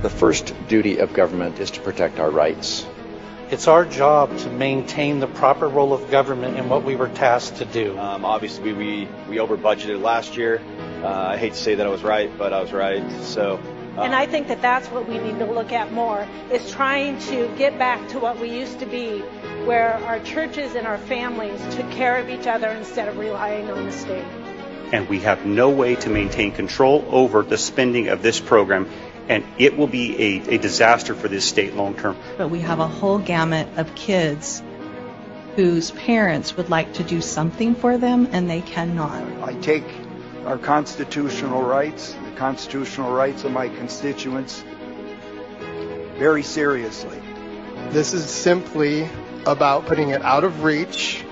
The first duty of government is to protect our rights. It's our job to maintain the proper role of government in what we were tasked to do. Obviously, we over budgeted last year. I hate to say that I was right, but I was right. So. And I think that that's what we need to look at more, is trying to get back to what we used to be, where our churches and our families took care of each other instead of relying on the state. And we have no way to maintain control over the spending of this program, and it will be a disaster for this state long term. But we have a whole gamut of kids whose parents would like to do something for them and they cannot. I take our constitutional rights, the constitutional rights of my constituents, very seriously. This is simply about putting it out of reach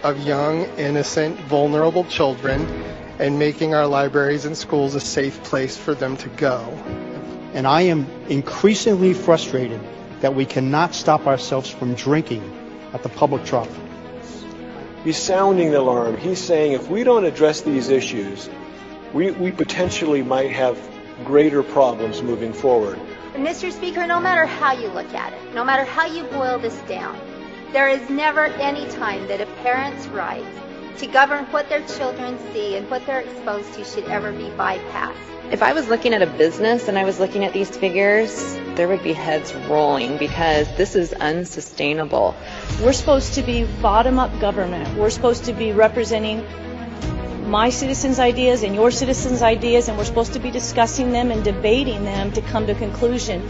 of young, innocent, vulnerable children and making our libraries and schools a safe place for them to go. And I am increasingly frustrated that we cannot stop ourselves from drinking at the public trough. He's sounding the alarm. He's saying if we don't address these issues, we potentially might have greater problems moving forward. Mr. Speaker, no matter how you look at it, no matter how you boil this down, there is never any time that a parent's right to govern what their children see and what they're exposed to should ever be bypassed. If I was looking at a business and I was looking at these figures, there would be heads rolling because this is unsustainable. We're supposed to be bottom-up government. We're supposed to be representing my citizens' ideas and your citizens' ideas, and we're supposed to be discussing them and debating them to come to a conclusion.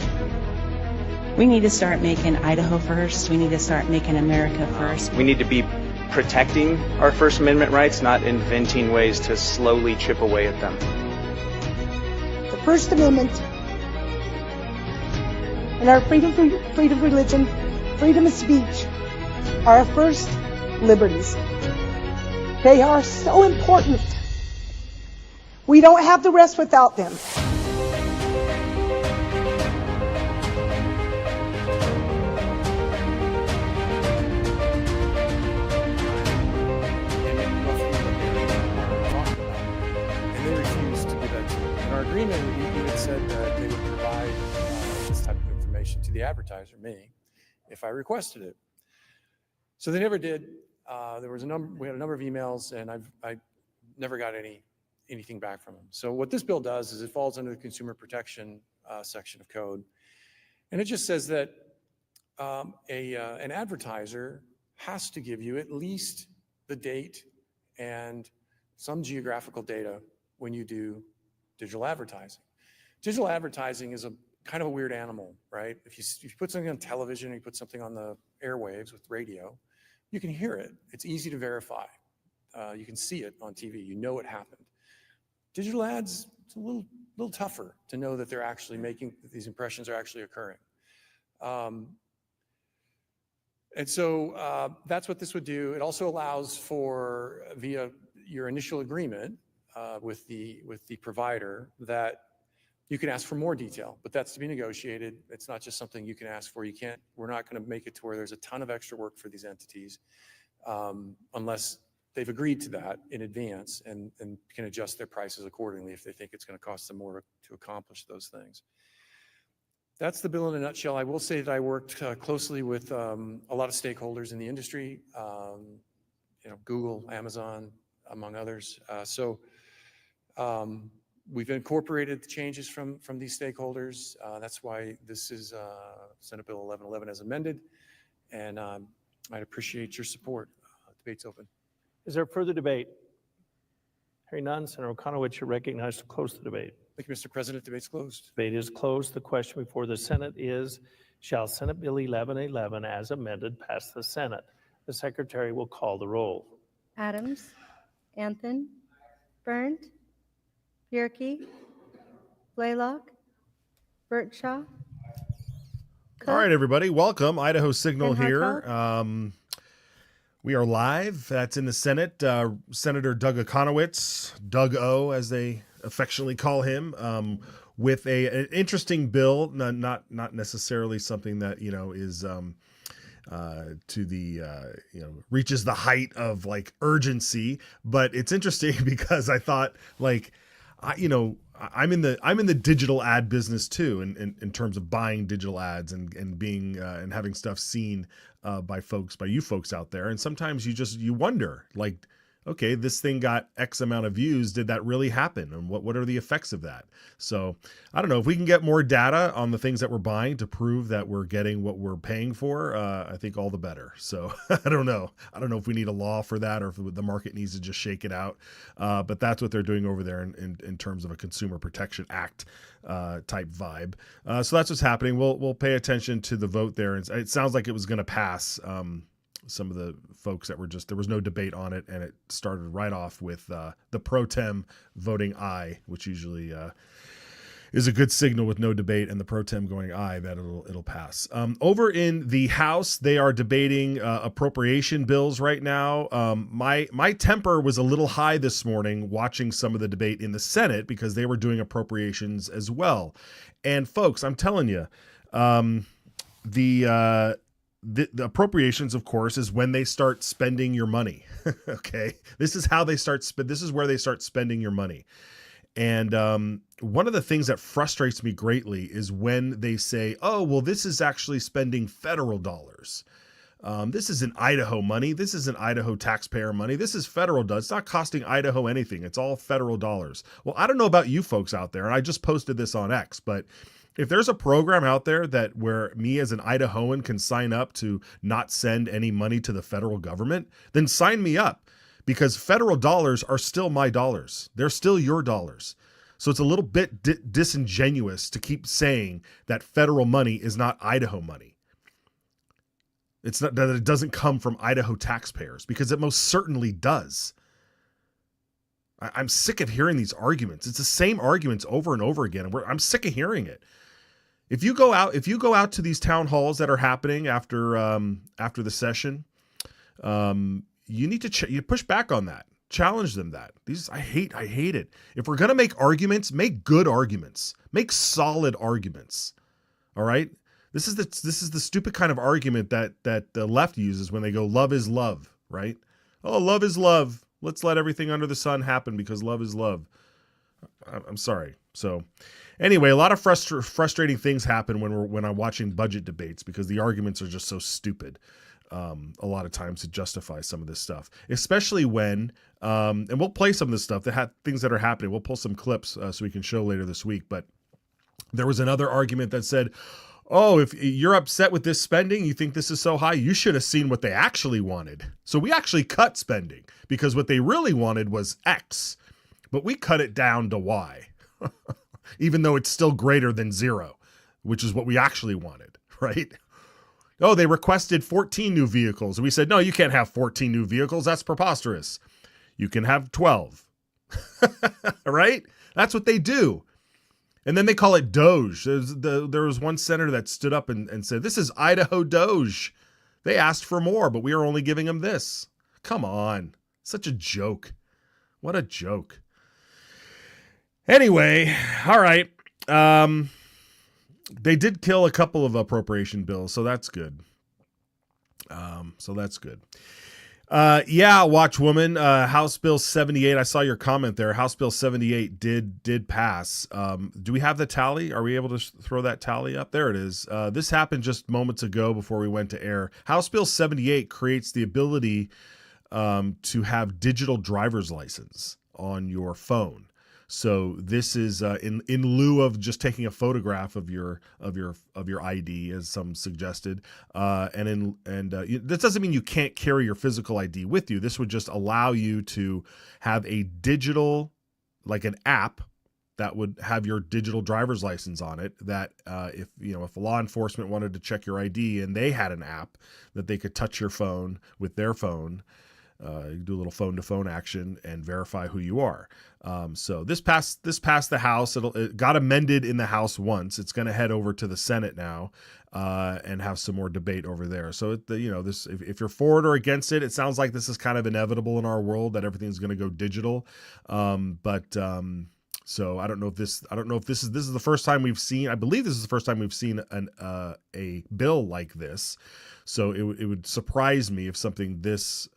We need to start making Idaho first. We need to start making America first. We need to be protecting our First Amendment rights, not inventing ways to slowly chip away at them. The First Amendment and our freedom of religion, freedom of speech are our first liberties. They are so important. We don't have the rest without them. And they refused to give that to me. In our agreement, we even said that they would provide this type of information to the advertiser, me, if I requested it. So they never did. We had a number of emails, and I never got anything back from them. So what this bill does is it falls under the consumer protection section of code, and it just says that an advertiser has to give you at least the date and some geographical data when you do digital advertising. Digital advertising is a kind of a weird animal, right? If you put something on television or you put something on the airwaves with radio, you can hear it. It's easy to verify. You can see it on TV. You know it happened. Digital ads, it's a little tougher to know that they're actually that these impressions are actually occurring. And so that's what this would do. It also allows for, via your initial agreement with the provider, that you can ask for more detail, but that's to be negotiated. It's not just something you can ask for. We're not going to make it to where there's a ton of extra work for these entities unless they've agreed to that in advance and can adjust their prices accordingly if they think it's going to cost them more to accomplish those things. That's the bill in a nutshell. I will say that I worked closely with a lot of stakeholders in the industry, Google, Amazon, among others. We've incorporated the changes from these stakeholders. That's why this is Senate Bill 1111 as amended, and I'd appreciate your support. Debate's open. Is there further debate? Hearing none, Senator Okonowitz, you're recognized to close the debate. Thank you, Mr. President. Debate's closed. Debate is closed. The question before the Senate is, shall Senate Bill 1111 as amended pass the Senate? The Secretary will call the roll. Adams, Anthony, Berndt, Bierke, Blaylock, Bertshaw. Cook. All right, everybody, welcome. Idaho Signal here. We are live. That's in the Senate. Senator Doug Okonowitz, Doug O, as they affectionately call him, with an interesting bill. Not necessarily something that is to the reaches the height of like urgency, but it's interesting because I thought I'm in the digital ad business too, in terms of buying digital ads and being and having stuff seen by you folks out there. And sometimes you wonder, like, okay, this thing got X amount of views. Did that really happen? And what are the effects of that? So I don't know if we can get more data on the things that we're buying to prove that we're getting what we're paying for. I think all the better. So I don't know if we need a law for that or if the market needs to just shake it out. But that's what they're doing over there in terms of a Consumer Protection Act type vibe. So that's what's happening. We'll pay attention to the vote there. And it sounds like it was going to pass. Some of the folks that there was no debate on it, and it started right off with the pro tem voting aye, which usually is a good signal with no debate, and the pro tem going aye, that it'll pass. Over in the House, they are debating appropriation bills right now. My temper was a little high this morning watching some of the debate in the Senate because they were doing appropriations as well. And folks, I'm telling you, the appropriations, of course, is when they start spending your money. Okay. This is how they this is where they start spending your money. And one of the things that frustrates me greatly is when they say, oh, well, this is actually spending federal dollars. This isn't Idaho money. This isn't Idaho taxpayer money. This is federal dollars. It's not costing Idaho anything. It's all federal dollars. Well, I don't know about you folks out there, and I just posted this on X, but if there's a program out there where me as an Idahoan can sign up to not send any money to the federal government, then sign me up, because federal dollars are still my dollars. They're still your dollars. So it's a little bit disingenuous to keep saying that federal money is not Idaho money. It's not that it doesn't come from Idaho taxpayers, because it most certainly does. I'm sick of hearing these arguments. It's the same arguments over and over again. I'm sick of hearing it. If you go out to these town halls that are happening after the session, you need to you push back on that. Challenge them that. I hate it. If we're gonna make arguments, make good arguments. Make solid arguments. All right. This is the stupid kind of argument that the left uses when they go, love is love, right? Oh, love is love. Let's let everything under the sun happen because love is love. I'm sorry. So anyway, a lot of frustrating things happen when I'm watching budget debates because the arguments are just so stupid. A lot of times to justify some of this stuff, especially when, and we'll play some of this stuff things that are happening. We'll pull some clips so we can show later this week. But there was another argument that said, oh, if you're upset with this spending, you think this is so high, you should have seen what they actually wanted. So we actually cut spending because what they really wanted was X, but we cut it down to Y, even though it's still greater than 0, which is what we actually wanted, right? Oh, they requested 14 new vehicles. And we said, no, you can't have 14 new vehicles. That's preposterous. You can have 12, right? That's what they do. And then they call it Doge. There was one senator that stood up and said, this is Idaho Doge. They asked for more, but we are only giving them this. Come on. Such a joke. What a joke. Anyway, all right. They did kill a couple of appropriation bills, so that's good. Yeah, Watchwoman, House Bill 78. I saw your comment there. House Bill 78 did pass. Do we have the tally? Are we able to throw that tally up? There it is. This happened just moments ago before we went to air. House Bill 78 creates the ability to have digital driver's license on your phone. So this is in lieu of just taking a photograph of your ID, as some suggested, this doesn't mean you can't carry your physical ID with you. This would just allow you to have a digital, like an app that would have your digital driver's license on it. That if law enforcement wanted to check your ID and they had an app that they could touch your phone with their phone. Do a little phone-to-phone action and verify who you are. So this passed the House. It got amended in the House once. It's going to head over to the Senate now and have some more debate over there. So if you're for it or against it, it sounds like this is kind of inevitable in our world that everything's going to go digital. So I don't know if this is the first time we've seen. I believe this is the first time we've seen a bill like this. So it would surprise me if something this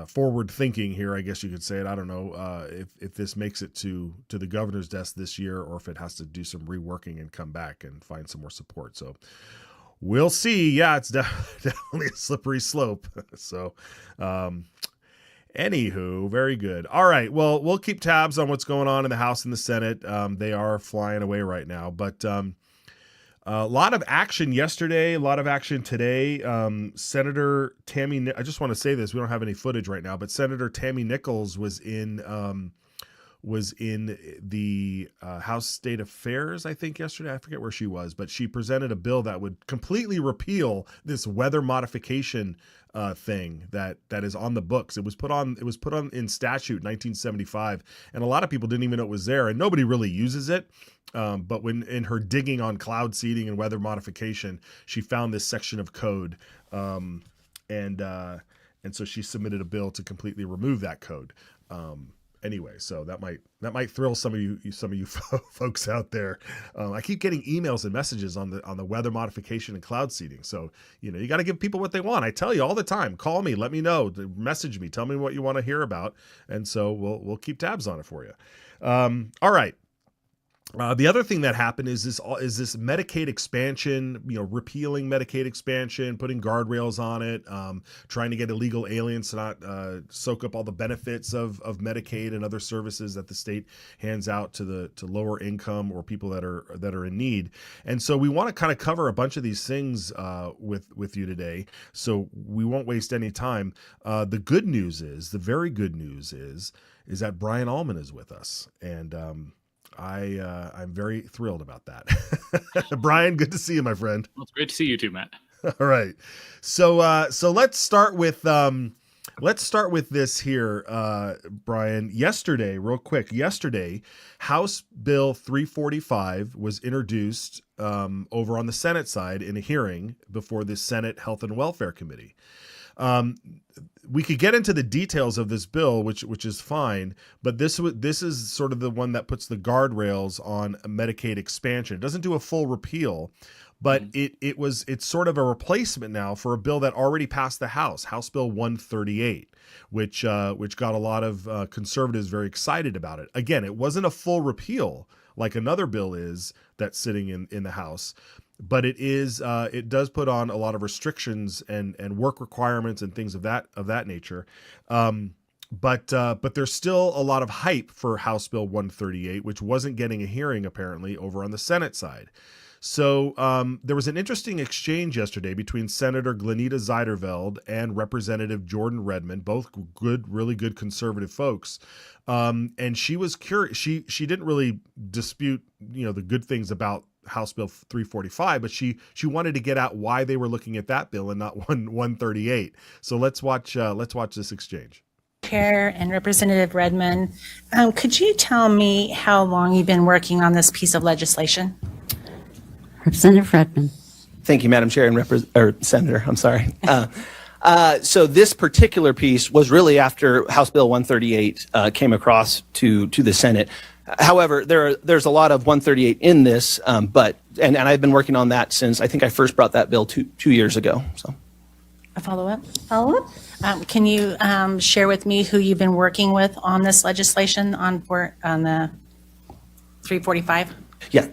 forward thinking here, I guess you could say it. I don't know if this makes it to the governor's desk this year, or if it has to do some reworking and come back and find some more support. So we'll see. Yeah, it's definitely a slippery slope. So, anywho, very good. All right. Well, we'll keep tabs on what's going on in the House and the Senate. They are flying away right now, but a lot of action yesterday, a lot of action today. Senator Tammy, I just want to say this, we don't have any footage right now, but Senator Tammy Nichols was in the House State Affairs, I think, yesterday. I forget where she was, but she presented a bill that would completely repeal this weather modification thing that is on the books. It was put on in statute 1975, and a lot of people didn't even know it was there, and nobody really uses it. But when in her digging on cloud seeding and weather modification, she found this section of code, and so she submitted a bill to completely remove that code. Anyway, so that might thrill some of you folks out there. I keep getting emails and messages on the weather modification and cloud seeding. So you got to give people what they want. I tell you all the time. Call me, let me know, message me, tell me what you want to hear about, and so we'll keep tabs on it for you. All right. The other thing that happened is this Medicaid expansion, repealing Medicaid expansion, putting guardrails on it, trying to get illegal aliens to not soak up all the benefits of Medicaid and other services that the state hands out to lower income or people that are in need. And so we want to kind of cover a bunch of these things with you today. So we won't waste any time. The very good news is that Brian Allman is with us, and I'm very thrilled about that. Brian, good to see you, my friend. Well, it's great to see you too, Matt. All right. So let's start with this here, Brian. Real quick. Yesterday, House Bill 345 was introduced over on the Senate side in a hearing before the Senate Health and Welfare Committee. We could get into the details of this bill, which is fine, but this is sort of the one that puts the guardrails on Medicaid expansion. It doesn't do a full repeal, but it's sort of a replacement now for a bill that already passed the House Bill 138, which got a lot of conservatives very excited about it. Again, it wasn't a full repeal like another bill is that's sitting in the House. But it does put on a lot of restrictions and work requirements and things of that nature. But there's still a lot of hype for House Bill 138, which wasn't getting a hearing apparently over on the Senate side. So there was an interesting exchange yesterday between Senator Glenita Zeiderveld and Representative Jordan Redmond, both really good conservative folks. And she was curious. She didn't really dispute the good things about House Bill 345, but she wanted to get out why they were looking at that bill and not 138. So let's watch this exchange. Chair and Representative Redmond, could you tell me how long you've been working on this piece of legislation? Representative Redmond. Thank you, Madam Chair and Senator. I'm sorry. So this particular piece was really after House Bill 138 came across to the Senate. However, there's a lot of 138 in this, but I've been working on that since I think I first brought that bill 2 years ago. So, a follow-up. Can you share with me who you've been working with on this legislation on the 345? Yeah.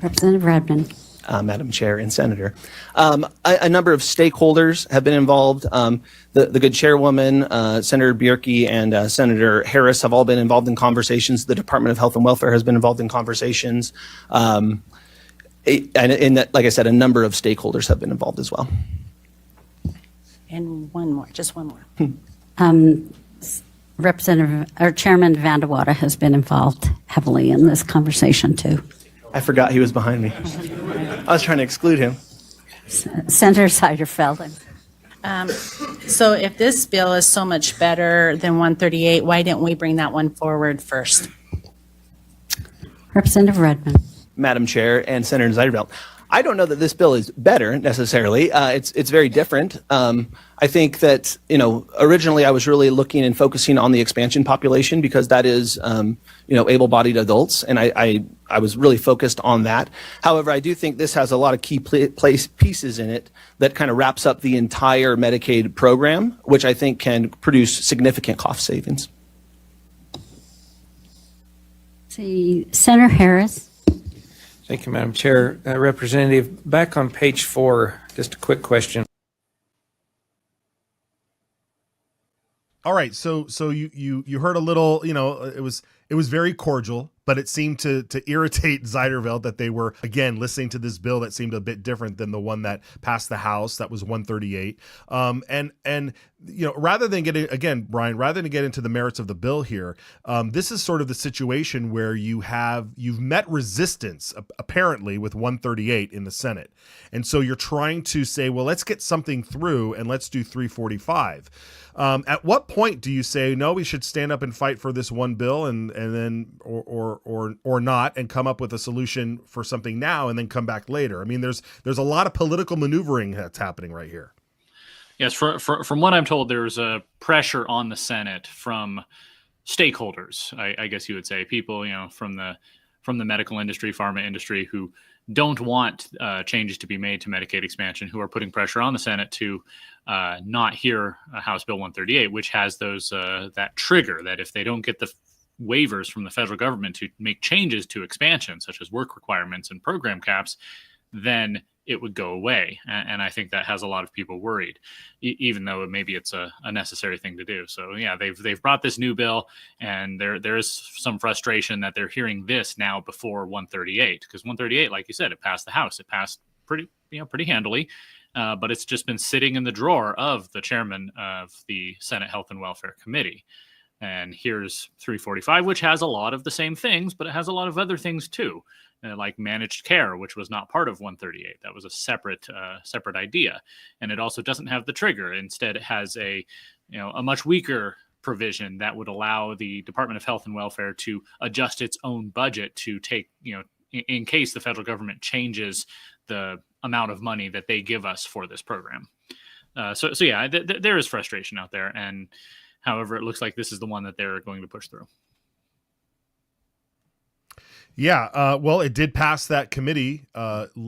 Representative Redmond. Madam Chair and Senator. A number of stakeholders have been involved. The good chairwoman, Senator Bierke and Senator Harris have all been involved in conversations. The Department of Health and Welfare has been involved in conversations. And like I said, a number of stakeholders have been involved as well. And just one more. Chairman Vandewater has been involved heavily in this conversation too. I forgot he was behind me. I was trying to exclude him. Senator Zeiderveld. So if this bill is so much better than 138, why didn't we bring that one forward first? Representative Redmond. Madam Chair and Senator Zeiderveld, I don't know that this bill is better necessarily. It's very different. I think that, originally I was really looking and focusing on the expansion population because that is, able-bodied adults, and I was really focused on that. However, I do think this has a lot of key pieces in it that kind of wraps up the entire Medicaid program, which I think can produce significant cost savings. See, Senator Harris. Thank you, Madam Chair. Representative, back on page 4, just a quick question. All right, so you heard a little, it was very cordial, but it seemed to irritate Zeiderveld that they were, again, listening to this bill that seemed a bit different than the one that passed the House, that was 138. And rather than getting, again, Brian, rather than get into the merits of the bill here, this is sort of the situation where you've met resistance, apparently, with 138 in the Senate. And so you're trying to say, well, let's get something through and let's do 345. At what point do you say, no, we should stand up and fight for this one bill and then or not, and come up with a solution for something now and then come back later? I mean, there's a lot of political maneuvering that's happening right here. Yes, from what I'm told, there's a pressure on the Senate from stakeholders, I guess you would say, people, from the medical industry, pharma industry, who don't want changes to be made to Medicaid expansion, who are putting pressure on the Senate to not hear House Bill 138, which has that trigger that if they don't get the waivers from the federal government to make changes to expansion, such as work requirements and program caps, then it would go away. And I think that has a lot of people worried, even though maybe it's a necessary thing to do. So yeah, they've brought this new bill, and there is some frustration that they're hearing this now before 138, because 138, like you said, it passed the House. It passed pretty handily, but it's just been sitting in the drawer of the chairman of the Senate Health and Welfare Committee. And here's 345, which has a lot of the same things, but it has a lot of other things too, like managed care, which was not part of 138. That was a separate idea. And it also doesn't have the trigger. Instead, it has a much weaker provision that would allow the Department of Health and Welfare to adjust its own budget to take, in case the federal government changes the amount of money that they give us for this program. So yeah, there is frustration out there. And however, it looks like this is the one that they're going to push through. Yeah, well, it did pass that committee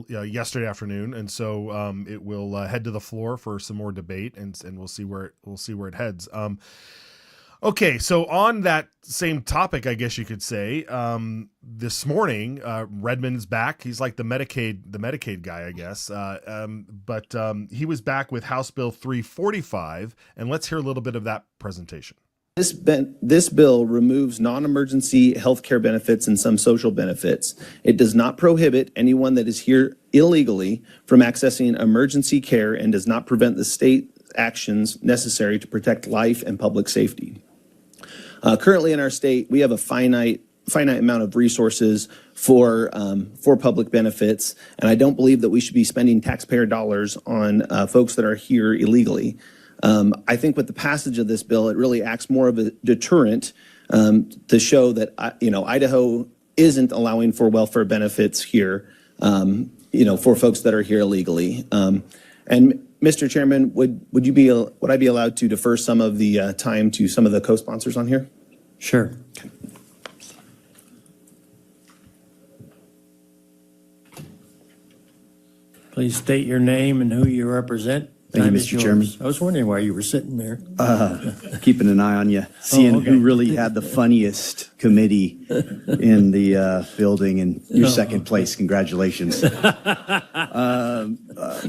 yesterday afternoon, and so it will head to the floor for some more debate, and we'll see where it heads. Okay, so on that same topic, I guess you could say, this morning, Redmond's back. He's like the Medicaid guy, I guess. But he was back with House Bill 345, and let's hear a little bit of that presentation. This bill removes non-emergency health care benefits and some social benefits. It does not prohibit anyone that is here illegally from accessing emergency care and does not prevent the state actions necessary to protect life and public safety. Currently in our state, we have a finite amount of resources for public benefits, and I don't believe that we should be spending taxpayer dollars on folks that are here illegally. I think with the passage of this bill, it really acts more of a deterrent to show that Idaho isn't allowing for welfare benefits here, for folks that are here illegally. And Mr. Chairman, would I be allowed to defer some of the time to some of the co-sponsors on here? Sure. Okay. Please state your name and who you represent. Thank you, Mr. Chairman. I was wondering why you were sitting there. Keeping an eye on you, seeing who really had the funniest committee in the building, and your second place. Congratulations.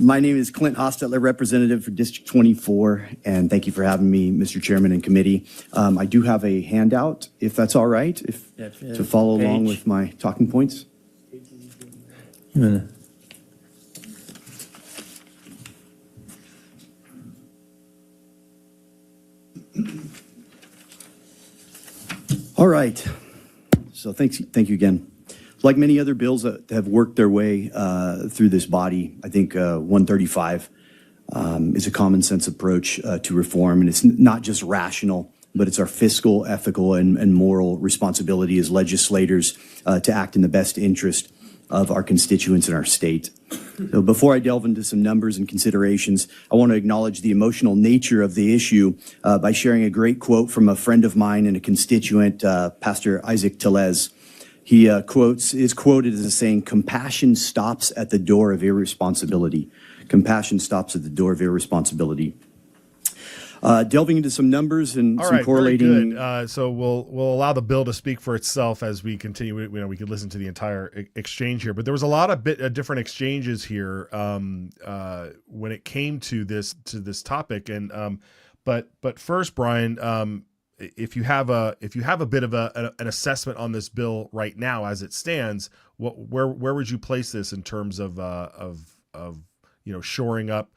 My name is Clint Hostetler, representative for District 24, and thank you for having me, Mr. Chairman and committee. I do have a handout, if that's all right, to follow along with my talking points. All right. So thank you again. Like many other bills that have worked their way through this body, I think 135 is a common sense approach to reform, and it's not just rational, but it's our fiscal, ethical, and moral responsibility as legislators to act in the best interest of our constituents in our state. So before I delve into some numbers and considerations, I want to acknowledge the emotional nature of the issue by sharing a great quote from a friend of mine and a constituent, Pastor Isaac Tellez. He is quoted as saying, "Compassion stops at the door of irresponsibility. Compassion stops at the door of irresponsibility." Delving into some numbers and some correlating. Very good. So we'll allow the bill to speak for itself as we continue. We could listen to the entire exchange here, but there was a lot of different exchanges here when it came to this topic. And but first, Brian, if you have a bit of an assessment on this bill right now as it stands, where would you place this in terms of shoring up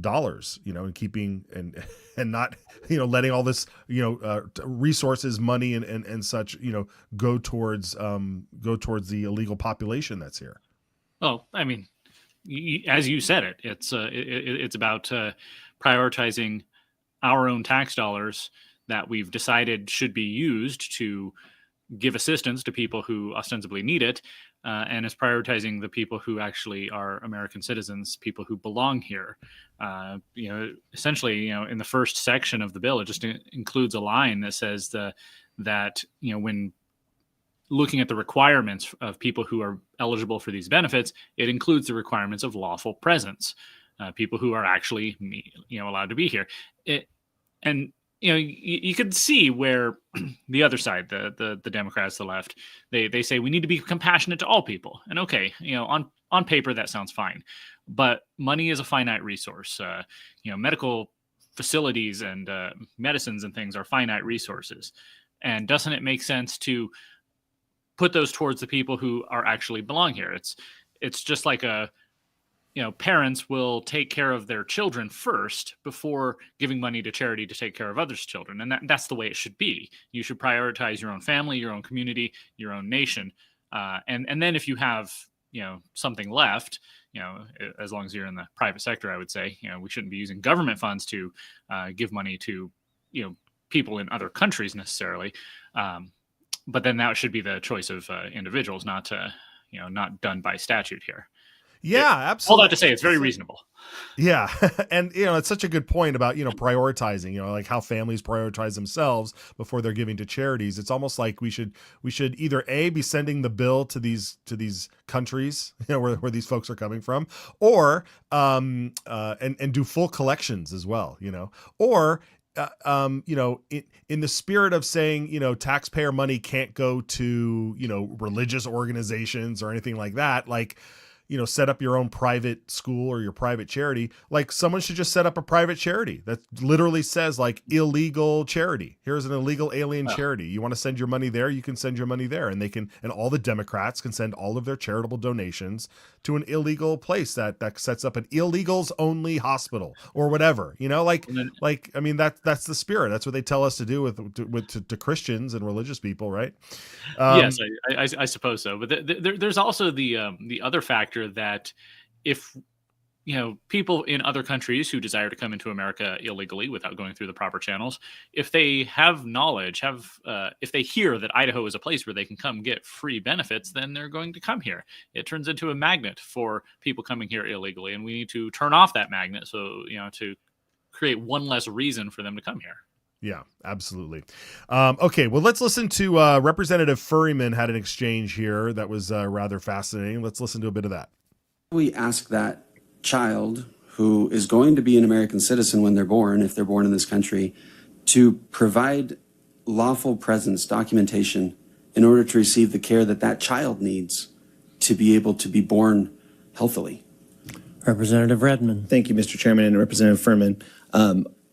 dollars, and keeping and not, letting all this, resources, money and such, go towards the illegal population that's here? Well, I mean, as you said it's about prioritizing our own tax dollars that we've decided should be used to give assistance to people who ostensibly need it. And is prioritizing the people who actually are American citizens, people who belong here. Essentially, in the first section of the bill, it just includes a line that says that when looking at the requirements of people who are eligible for these benefits, it includes the requirements of lawful presence, people who are actually allowed to be here. You could see where the other side, the Democrats, the left, they say we need to be compassionate to all people. And okay, on paper that sounds fine, but money is a finite resource. Medical facilities and medicines and things are finite resources. And doesn't it make sense to put those towards the people who are actually belong here? It's just like parents will take care of their children first before giving money to charity to take care of others' children. And that's the way it should be. You should prioritize your own family, your own community, your own nation. And then if you have, something left, as long as you're in the private sector, I would say, we shouldn't be using government funds to give money to, people in other countries necessarily. But then that should be the choice of individuals, not done by statute here. Yeah, absolutely. All that to say, it's very reasonable. Yeah. And, it's such a good point about, prioritizing, like how families prioritize themselves before they're giving to charities. It's almost like we should either be sending the bill to these countries, where these folks are coming from, or, and do full collections as well, or, in the spirit of saying, taxpayer money can't go to, religious organizations or anything like that, like, set up your own private school or your private charity. Like someone should just set up a private charity that literally says like illegal charity. Here's an illegal alien charity. You want to send your money there, you can send your money there. And and all the Democrats can send all of their charitable donations to an illegal place that sets up an illegals only hospital or whatever, that's the spirit. That's what they tell us to do to Christians and religious people. Right. Yes, I suppose so. But there's also the other factor that if people in other countries who desire to come into America illegally without going through the proper channels, if they have knowledge, if they hear that Idaho is a place where they can come get free benefits, then they're going to come here. It turns into a magnet for people coming here illegally, and we need to turn off that magnet so to create one less reason for them to come here. Yeah, absolutely. Okay, well, let's listen to Representative Furryman had an exchange here that was rather fascinating. Let's listen to a bit of that. We ask that child who is going to be an American citizen when they're born, if they're born in this country, to provide lawful presence documentation in order to receive the care that child needs to be able to be born healthily. Representative Redmond. Thank you, Mr. Chairman, and Representative Furman.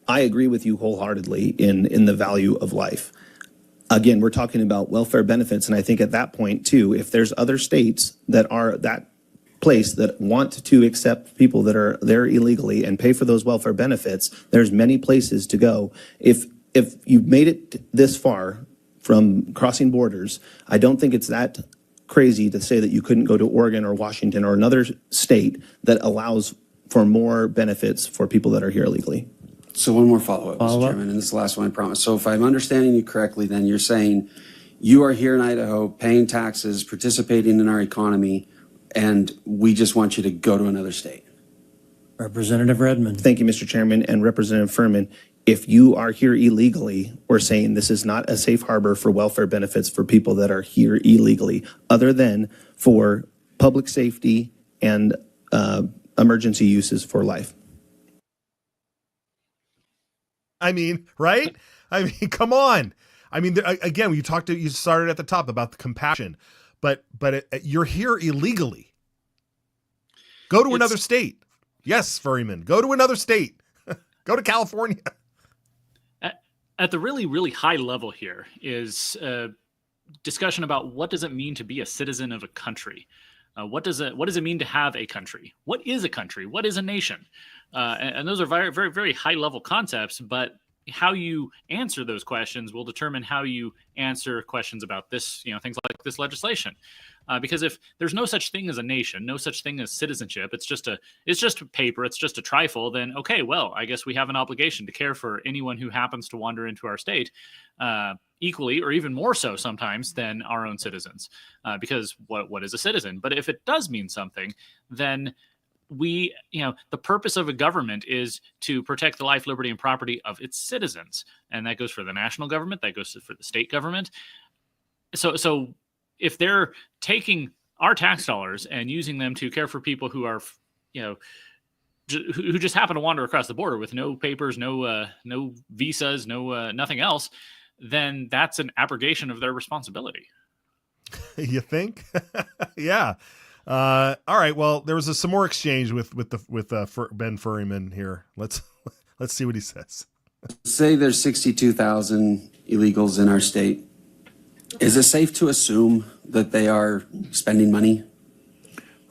I agree with you wholeheartedly in the value of life. Again, we're talking about welfare benefits, and I think at that point, too, if there's other states that are that place that want to accept people that are there illegally and pay for those welfare benefits, there's many places to go. If you've made it this far from crossing borders, I don't think it's that crazy to say that you couldn't go to Oregon or Washington or another state that allows for more benefits for people that are here illegally. So one more follow-up, Mr. Chairman, and this is the last one, I promise. So if I'm understanding you correctly, then you're saying you are here in Idaho paying taxes, participating in our economy, and we just want you to go to another state. Representative Redmond. Thank you, Mr. Chairman, and Representative Furman. If you are here illegally, we're saying this is not a safe harbor for welfare benefits for people that are here illegally, other than for public safety and emergency uses for life. I mean, right? I mean, come on. I mean, again, you started at the top about the compassion, but you're here illegally. Go to another state. Yes, Furryman, go to another state. Go to California. At the really, really high level here is a discussion about what does it mean to be a citizen of a country? What does it mean to have a country? What is a country? What is a nation? And those are very, very, very high level concepts, but how you answer those questions will determine how you answer questions about this, things like this legislation. Because if there's no such thing as a nation, no such thing as citizenship, it's just paper, it's just a trifle, then okay, well, I guess we have an obligation to care for anyone who happens to wander into our state, equally or even more so sometimes than our own citizens. Because what is a citizen? But if it does mean something, then the purpose of a government is to protect the life, liberty, and property of its citizens. And that goes for the national government, that goes for the state government. So if they're taking our tax dollars and using them to care for people who are, who just happen to wander across the border with no papers, no visas, nothing else, then that's an abrogation of their responsibility. You think? Yeah. All right. Well, there was some more exchange with Ben Furryman here. Let's see what he says. Say there's 62,000 illegals in our state. Is it safe to assume that they are spending money?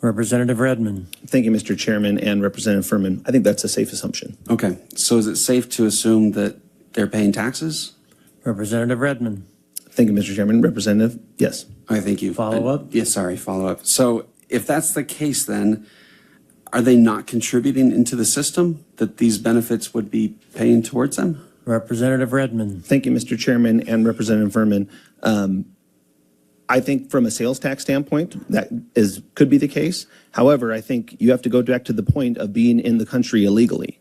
Representative Redmond. Thank you, Mr. Chairman and Representative Furman. I think that's a safe assumption. Okay. So is it safe to assume that they're paying taxes? Representative Redmond. Thank you, Mr. Chairman. Representative, yes. Okay, thank you. Follow up? Yes, sorry, follow up. So if that's the case, then are they not contributing into the system that these benefits would be paying towards them? Representative Redmond. Thank you, Mr. Chairman and Representative Furman. I think from a sales tax standpoint, that could be the case. However, I think you have to go back to the point of being in the country illegally.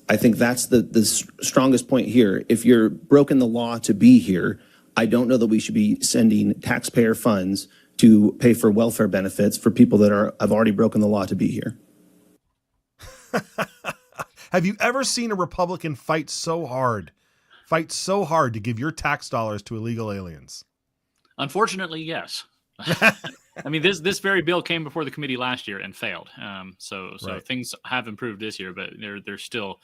I think that's the strongest point here. If you're broken the law to be here, I don't know that we should be sending taxpayer funds to pay for welfare benefits for people that have already broken the law to be here. Have you ever seen a Republican fight so hard to give your tax dollars to illegal aliens? Unfortunately, yes. I mean, this very bill came before the committee last year and failed. So right. Things have improved this year, but there's still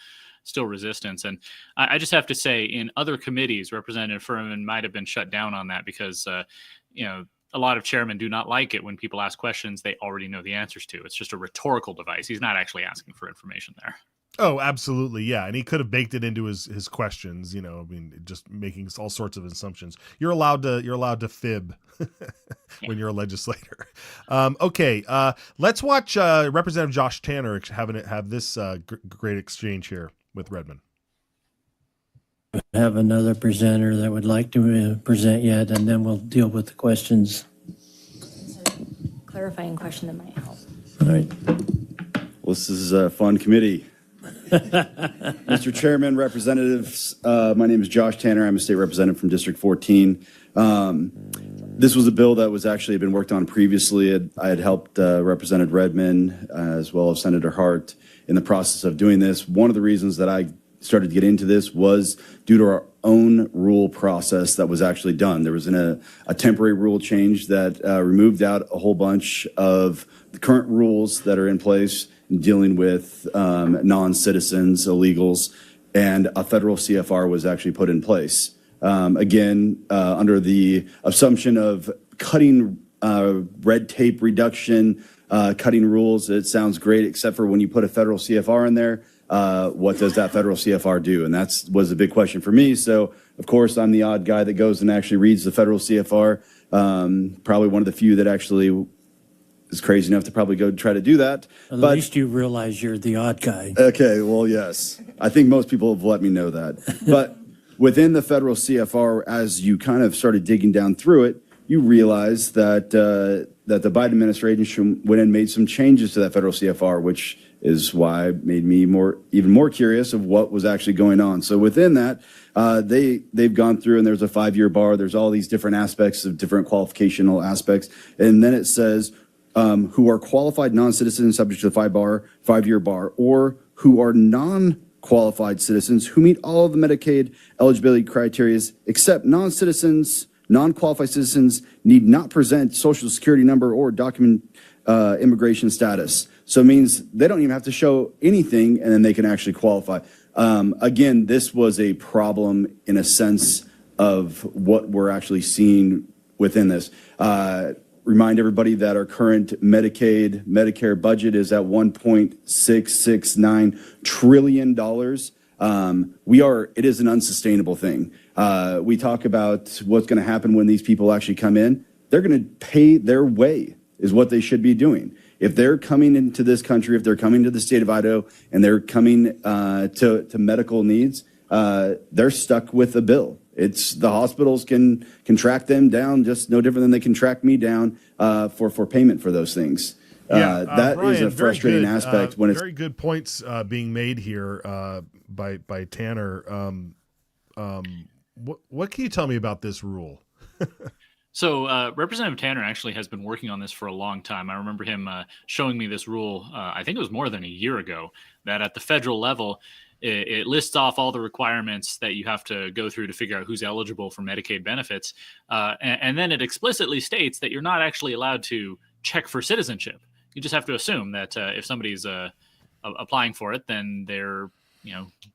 resistance. And I just have to say, in other committees, Representative Furman might have been shut down on that because, a lot of chairmen do not like it when people ask questions they already know the answers to. It's just a rhetorical device. He's not actually asking for information there. Oh, absolutely. Yeah. And he could have baked it into his questions, just making all sorts of assumptions. You're allowed to fib when you're a legislator. Okay. Let's watch Representative Josh Tanner have this great exchange here with Redmond. Have another presenter that would like to present yet, and then we'll deal with the questions. Clarifying question that might help. All right. Well, this is a fun committee. Mr. Chairman, representatives, my name is Josh Tanner. I'm a state representative from District 14. This was a bill that was actually been worked on previously. I had helped Representative Redmond as well as Senator Hart in the process of doing this. One of the reasons that I started to get into this was due to our own rule process that was actually done. There was a temporary rule change that removed out a whole bunch of the current rules that are in place dealing with non-citizens, illegals, and a federal CFR was actually put in place. Again, under the assumption of cutting red tape reduction, cutting rules, it sounds great, except for when you put a federal CFR in there, what does that federal CFR do? And that was a big question for me. So, of course, I'm the odd guy that goes and actually reads the federal CFR. Probably one of the few that actually is crazy enough to probably go try to do that. At least you realize you're the odd guy. Okay, well, yes. I think most people have let me know that. But within the federal CFR, as you kind of started digging down through it, you realize that that the Biden administration went and made some changes to that federal CFR, which is why it made me even more curious of what was actually going on. So within that, they've gone through, and there's a 5-year bar. There's all these different aspects of different qualificational aspects. And then it says, who are qualified non-citizens subject to the 5-year bar, or who are non-qualified citizens who meet all of the Medicaid eligibility criteria, except non-citizens, non-qualified citizens need not present social security number or document immigration status. So it means they don't even have to show anything, and then they can actually qualify. Again, this was a problem in a sense of what we're actually seeing within this. Remind everybody that our current Medicare budget is at $1.669 trillion. It is an unsustainable thing. We talk about what's going to happen when these people actually come in. They're going to pay their way is what they should be doing. If they're coming into this country, if they're coming to the state of Idaho and they're coming to medical needs, they're stuck with a bill. It's the hospitals can track them down just no different than they can track me down for payment for those things. That Brian, is a frustrating aspect when it's very good points being made here by Tanner. What can you tell me about this rule? So Representative Tanner actually has been working on this for a long time. I remember him showing me this rule, I think it was more than a year ago, that at the federal level, it lists off all the requirements that you have to go through to figure out who's eligible for Medicaid benefits. And then it explicitly states that you're not actually allowed to check for citizenship. You just have to assume that if somebody's applying for it, then they're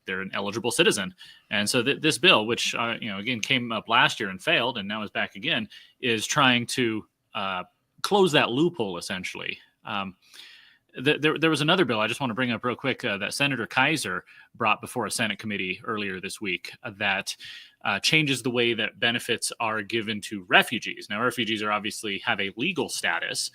an eligible citizen. And so this bill, which, again, came up last year and failed and now is back again, is trying to close that loophole, essentially. There was another bill I just want to bring up real quick that Senator Kaiser brought before a Senate committee earlier this week that changes the way that benefits are given to refugees. Now, refugees obviously have a legal status,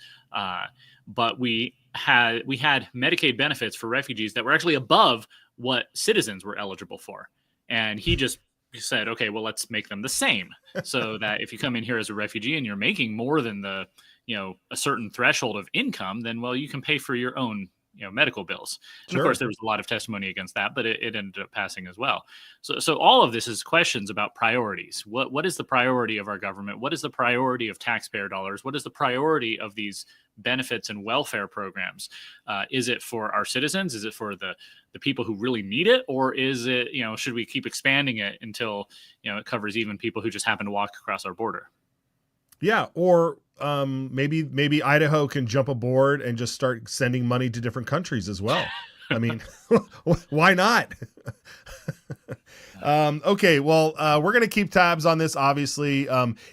but we had Medicaid benefits for refugees that were actually above what citizens were eligible for. And he just said, okay, well, let's make them the same so that if you come in here as a refugee and you're making more than a certain threshold of income, then, well, you can pay for your own, medical bills. And Sure. of course, there was a lot of testimony against that, but it ended up passing as well. So all of this is questions about priorities. What is the priority of our government? What is the priority of taxpayer dollars? What is the priority of these benefits and welfare programs? Is it for our citizens? Is it for the people who really need it? Or is it, should we keep expanding it until, it covers even people who just happen to walk across our border? Yeah, or maybe Idaho can jump aboard and just start sending money to different countries as well. I mean, why not? Okay, well, we're going to keep tabs on this, obviously.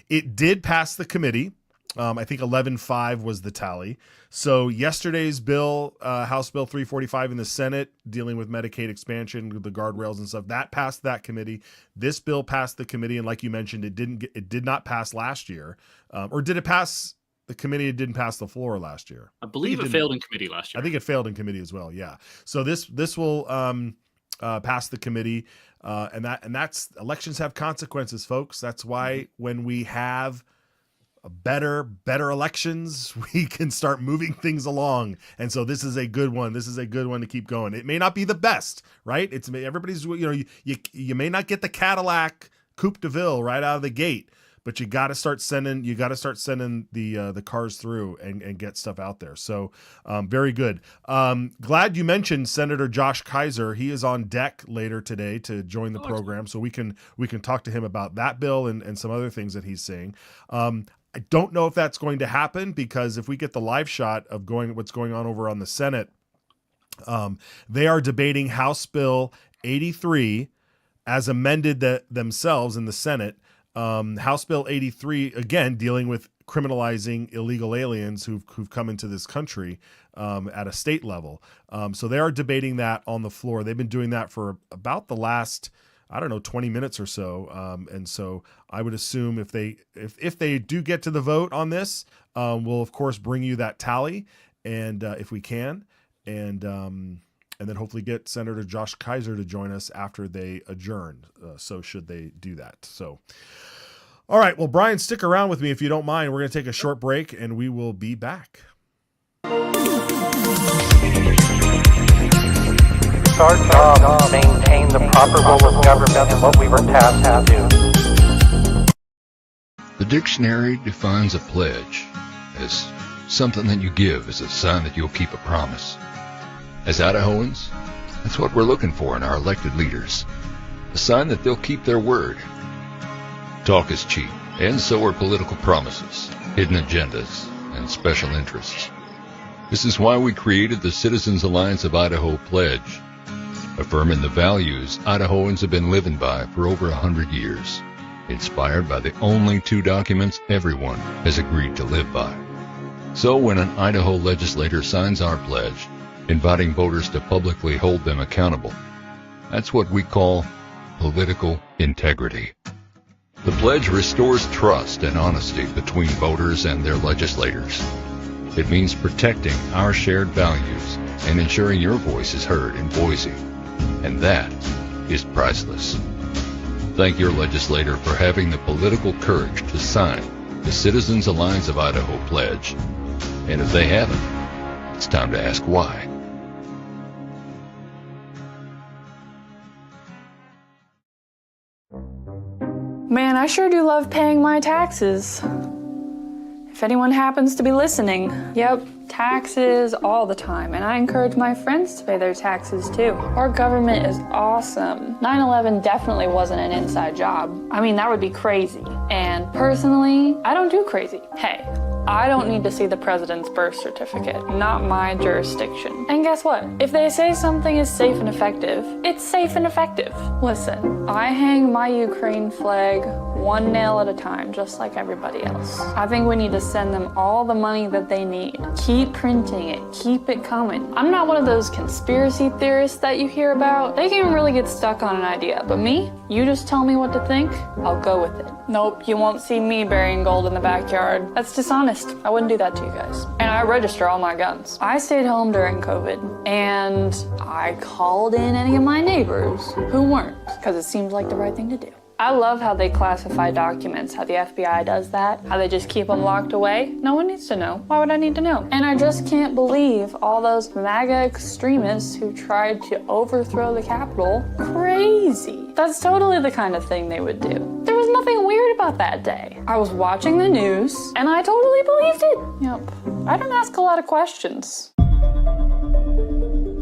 It did pass the committee. I think 11-5 was the tally. So yesterday's bill, House Bill 345 in the Senate, dealing with Medicaid expansion, the guardrails and stuff, that passed that committee. This bill passed the committee, and like you mentioned, it did not pass last year. Or did it pass the committee? It didn't pass the floor last year. I believe it failed in committee last year. I think it failed in committee as well. Yeah. So this will pass the committee, and that's elections have consequences, folks. That's why when we have better elections, we can start moving things along. And so this is a good one. This is a good one to keep going. It may not be the best, right? It's everybody's, you may not get the Cadillac Coupe de Ville right out of the gate, but you got to start sending the cars through and get stuff out there. So very good. Glad you mentioned Senator Josh Kaiser. He is on deck later today to join the program, so we can talk to him about that bill and some other things that he's saying. I don't know if that's going to happen, because if we get the live shot of what's going on over on the Senate, they are debating House Bill 83 as amended themselves in the Senate. House Bill 83, again, dealing with criminalizing illegal aliens who've come into this country at a state level. So they are debating that on the floor. They've been doing that for about the last 20 minutes or so. And so I would assume if they do get to the vote on this, we'll of course bring you that tally, and if we can, and then hopefully get Senator Josh Kaiser to join us after they adjourn. So should they do that. So, All right. Well, Brian, stick around with me if you don't mind. We're going to take a short break and we will be back. It's our job to maintain the proper role of government and what we were tasked to do. The dictionary defines a pledge as something that you give as a sign that you'll keep a promise. As Idahoans, that's what we're looking for in our elected leaders. A sign that they'll keep their word. Talk is cheap, and so are political promises, hidden agendas, and special interests. This is why we created the Citizens Alliance of Idaho Pledge, affirming the values Idahoans have been living by for over 100 years, inspired by the only two documents everyone has agreed to live by. So when an Idaho legislator signs our pledge, inviting voters to publicly hold them accountable, that's what we call political integrity. The pledge restores trust and honesty between voters and their legislators. It means protecting our shared values and ensuring your voice is heard in Boise. And that is priceless. Thank your legislator for having the political courage to sign the Citizens Alliance of Idaho Pledge. And if they haven't, it's time to ask why. Man, I sure do love paying my taxes. If anyone happens to be listening, yep, taxes all the time, and I encourage my friends to pay their taxes too. Our government is awesome. 9/11 definitely wasn't an inside job. I mean, that would be crazy. And personally, I don't do crazy. Hey, I don't need to see the president's birth certificate, not my jurisdiction. And guess what? If they say something is safe and effective, it's safe and effective. Listen, I hang my Ukraine flag one nail at a time, just like everybody else. I think we need to send them all the money that they need. Keep printing it, keep it coming. I'm not one of those conspiracy theorists that you hear about. They can really get stuck on an idea, but me, you just tell me what to think, I'll go with it. Nope, you won't see me burying gold in the backyard. That's dishonest. I wouldn't do that to you guys. And I register all my guns. I stayed home during COVID, and I called in any of my neighbors who weren't, because it seems like the right thing to do. I love how they classify documents, how the FBI does that, how they just keep them locked away. No one needs to know. Why would I need to know? And I just can't believe all those MAGA extremists who tried to overthrow the Capitol. Crazy. That's totally the kind of thing they would do. There was nothing weird about that day. I was watching the news, and I totally believed it. Yep. I don't ask a lot of questions.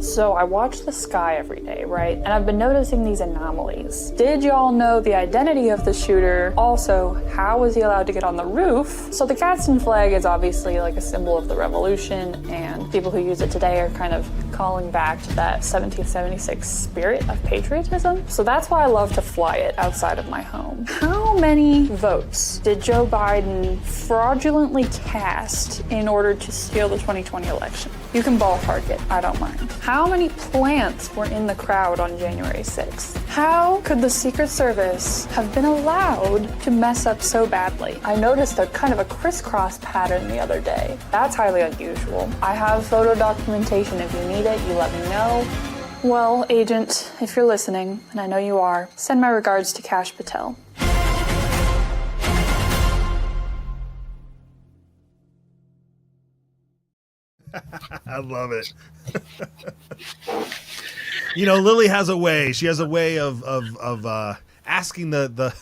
So I watch the sky every day, right? And I've been noticing these anomalies. Did y'all know the identity of the shooter? Also, how was he allowed to get on the roof? So the Gadsden flag is obviously like a symbol of the revolution, and people who use it today are kind of calling back to that 1776 spirit of patriotism. So that's why I love to fly it outside of my home. How many votes did Joe Biden fraudulently cast in order to steal the 2020 election? You can ballpark it, I don't mind. How many plants were in the crowd on January 6th? How could the Secret Service have been allowed to mess up so badly? I noticed a kind of a crisscross pattern the other day. That's highly unusual. I have photo documentation. If you need it, you let me know. Well, Agent, if you're listening, and I know you are, send my regards to Kash Patel. I love it. You know, Lily has a way. She has a way of asking the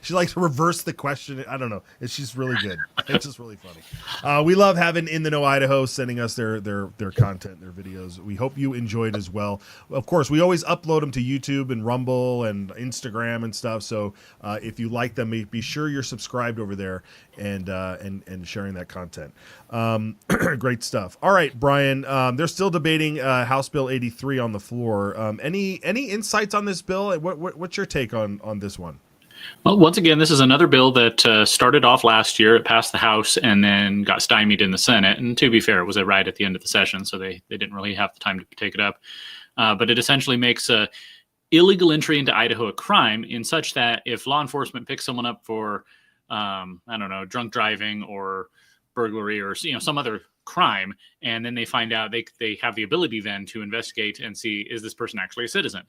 she likes to reverse the question. I don't know. She's really good. It's just really funny. We love having In the Know Idaho sending us their content, their videos. We hope you enjoyed as well. Of course, we always upload them to YouTube and Rumble and Instagram and stuff. So if you like them, be sure you're subscribed over there and sharing that content. Great stuff. All right, Brian. They're still debating House Bill 83 on the floor. Any insights on this bill? What's your take on this one? Well, once again, this is another bill that started off last year. It passed the House and then got stymied in the Senate. And to be fair, it was right at the end of the session, so they didn't really have the time to take it up. But it essentially makes illegal entry into Idaho a crime in such that if law enforcement picks someone up for, I don't know, drunk driving or burglary or some other crime, and then they find out, they have the ability then to investigate and see, is this person actually a citizen?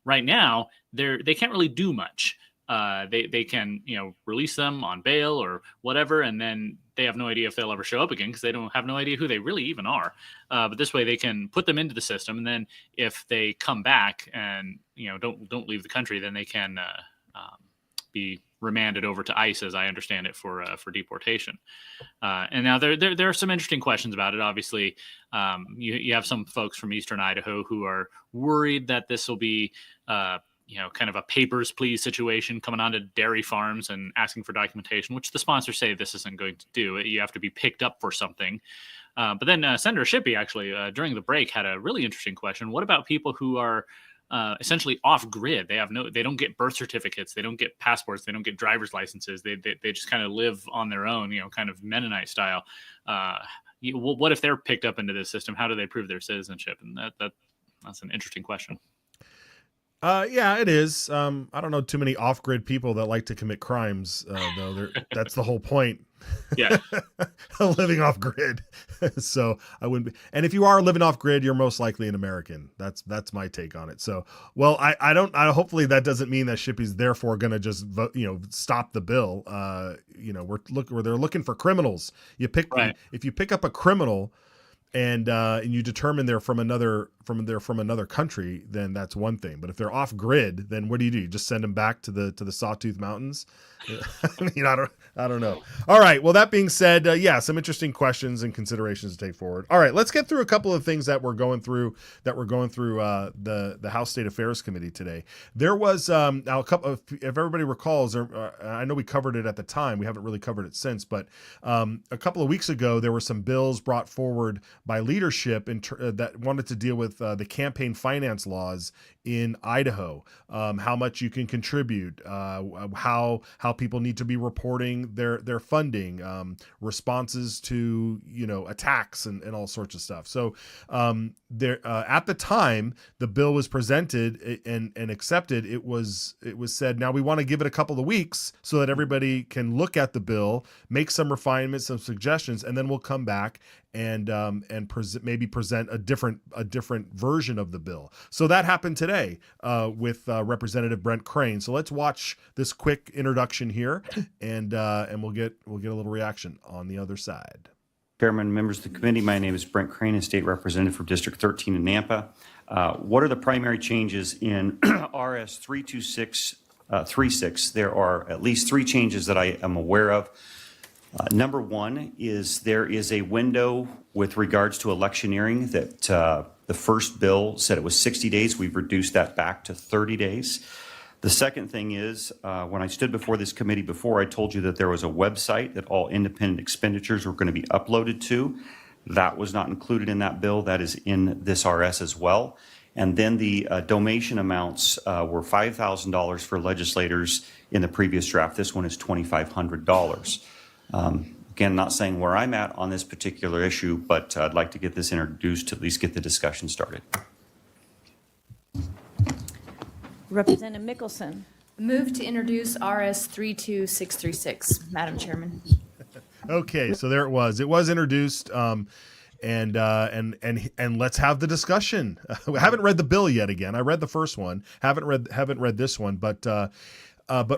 Right now, they can't really do much. they can, release them on bail or whatever, and then they have no idea if they'll ever show up again because they don't have no idea who they really even are. But this way, they can put them into the system, and then if they come back and don't leave the country, then they can be remanded over to ICE, as I understand it, for deportation. And now there are some interesting questions about it. Obviously, you have some folks from Eastern Idaho who are worried that this will be kind of a papers, please situation coming onto dairy farms and asking for documentation, which the sponsors say this isn't going to do. You have to be picked up for something. But then Senator Shippey actually, during the break, had a really interesting question. What about people who are essentially off grid? They don't get birth certificates, they don't get passports, they don't get driver's licenses. They just kind of live on their own, kind of Mennonite style. What if they're picked up into this system? How do they prove their citizenship? And that's an interesting question. Yeah, it is. I don't know too many off-grid people that like to commit crimes, though. That's the whole point. Yeah. Living off grid. So I wouldn't be. And if you are living off grid, you're most likely an American. That's my take on it. So, well, hopefully that doesn't mean that Shippey's therefore going to just vote, stop the bill. They're looking for criminals. If you pick up a criminal and you determine they're from another country, then that's one thing. But if they're off grid, then what do? You just send them back to the Sawtooth Mountains? I mean, I don't know. All right. Well, that being said, some interesting questions and considerations to take forward. All right, let's get through a couple of things that we're going through the House State Affairs Committee today. There was now a couple of, if everybody recalls, I know we covered it at the time. We haven't really covered it since, but a couple of weeks ago, there were some bills brought forward by leadership that wanted to deal with the campaign finance laws in Idaho, how much you can contribute, how people need to be reporting their funding, responses to attacks and all sorts of stuff. So there at the time the bill was presented and accepted, it was said, now we want to give it a couple of weeks so that everybody can look at the bill, make some refinements, some suggestions, and then we'll come back and present a different version of the bill. So that happened today with Representative Brent Crane. So let's watch this quick introduction here, and we'll get a little reaction on the other side. Chairman, members of the committee, my name is Brent Crane, a state representative for District 13 in Nampa. What are the primary changes in RS 32636? There are at least three changes that I am aware of. Number one is there is a window with regards to electioneering that the first bill said it was 60 days. We've reduced that back to 30 days. The second thing is, when I stood before this committee before, I told you that there was a website that all independent expenditures were going to be uploaded to. That was not included in that bill. That is in this RS as well. And then the donation amounts were $5,000 for legislators in the previous draft. This one is $2,500. Again, not saying where I'm at on this particular issue, but I'd like to get this introduced to at least get the discussion started. Representative Mickelson. Move to introduce RS 32636, Madam Chairman. Okay, so there it was. It was introduced, and let's have the discussion. I haven't read the bill yet. Again, I read the first one. Haven't read this one, but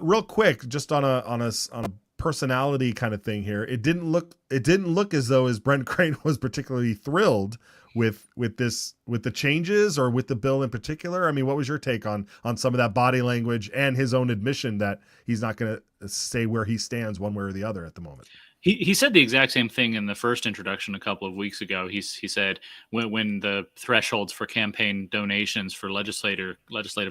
real quick, just on a personality kind of thing here, it didn't look as though as Brent Crane was particularly thrilled with the changes or with the bill in particular. I mean, what was your take on some of that body language and his own admission that he's not going to say where he stands one way or the other at the moment? He said the exact same thing in the first introduction a couple of weeks ago. He said when the thresholds for campaign donations for legislative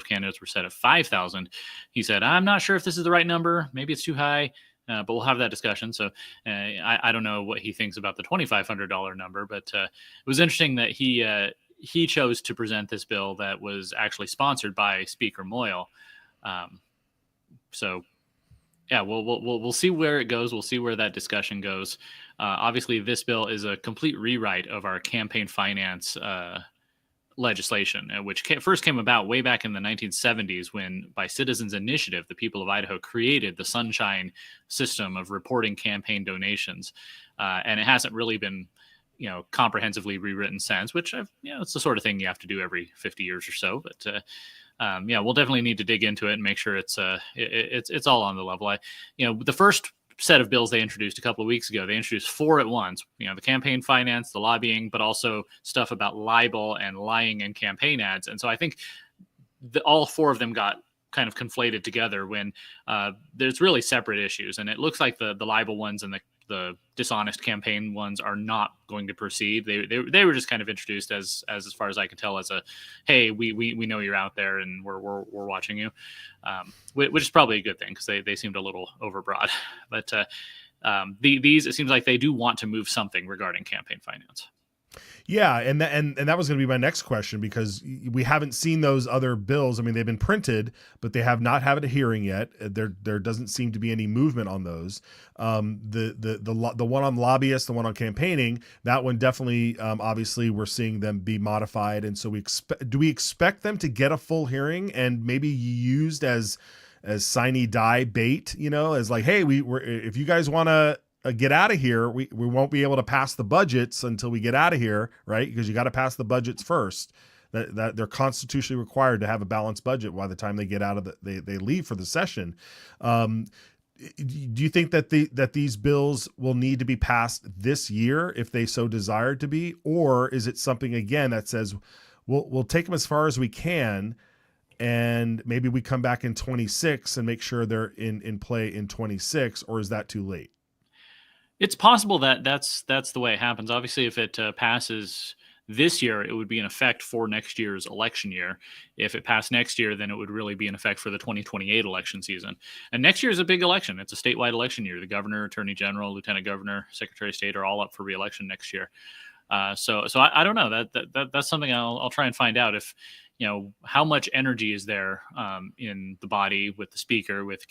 candidates were set at 5,000, he said, I'm not sure if this is the right number. Maybe it's too high. But we'll have that discussion. So I don't know what he thinks about the $2,500 number, but it was interesting that he chose to present this bill that was actually sponsored by Speaker Moyle. So yeah, we'll see where it goes. We'll see where that discussion goes. Obviously, this bill is a complete rewrite of our campaign finance legislation, which first came about way back in the 1970s when, by Citizens Initiative, the people of Idaho created the Sunshine system of reporting campaign donations. And it hasn't really been, comprehensively rewritten since, which, it's the sort of thing you have to do every 50 years or so. But we'll definitely need to dig into it and make sure it's all on the level. The first set of bills they introduced a couple of weeks ago, they introduced 4 at once. The campaign finance, the lobbying, but also stuff about libel and lying in campaign ads. And so I think all 4 of them got kind of conflated together when there's really separate issues. And it looks like the libel ones and the dishonest campaign ones are not going to proceed. They were just kind of introduced as far as I can tell, as a, hey, we know you're out there and we're watching you, which is probably a good thing because they seemed a little overbroad. But these, it seems like they do want to move something regarding campaign finance. Yeah, and that was going to be my next question, because we haven't seen those other bills. I mean, they've been printed, but they have not had a hearing yet. There doesn't seem to be any movement on those. The one on lobbyists, the one on campaigning, that one definitely, obviously, we're seeing them be modified, and so do we expect them to get a full hearing and maybe used as sine die bait? As like, hey, if you guys want to get out of here, we won't be able to pass the budgets until we get out of here, right? Because you got to pass the budgets first. That they're constitutionally required to have a balanced budget by the time they get out of they leave for the session. Do you think that these bills will need to be passed this year if they so desire to be, or is it something again that says we'll take them as far as we can, and maybe we come back in 26 and make sure they're in play in 26, or is that too late? It's possible that that's the way it happens. Obviously, if it passes this year, it would be in effect for next year's election year. If it passed next year, then it would really be in effect for the 2028 election season. And next year is a big election. It's a statewide election year. The governor, attorney general, lieutenant governor, secretary of state are all up for re-election next year. So I don't know. That's something I'll try and find out, if how much energy is there in the body, with the speaker, with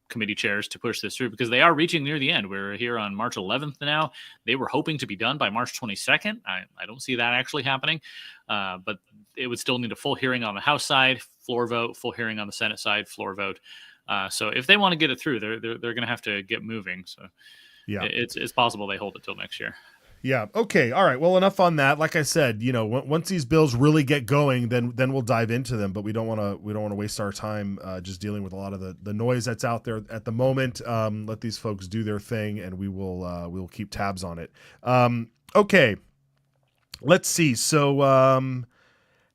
committee chairs to push this through, because they are reaching near the end. We're here on March 11th now. They were hoping to be done by March 22nd. I don't see that actually happening, but it would still need a full hearing on the House side, floor vote, full hearing on the Senate side, floor vote. So if they want to get it through, they're going to have to get moving. So yeah, it's possible they hold it till next year. Yeah. Okay. All right. Well, enough on that. Like I said, once these bills really get going, then we'll dive into them. But we don't want to waste our time just dealing with a lot of the noise that's out there at the moment. Let these folks do their thing, and we'll keep tabs on it. Okay. Let's see. So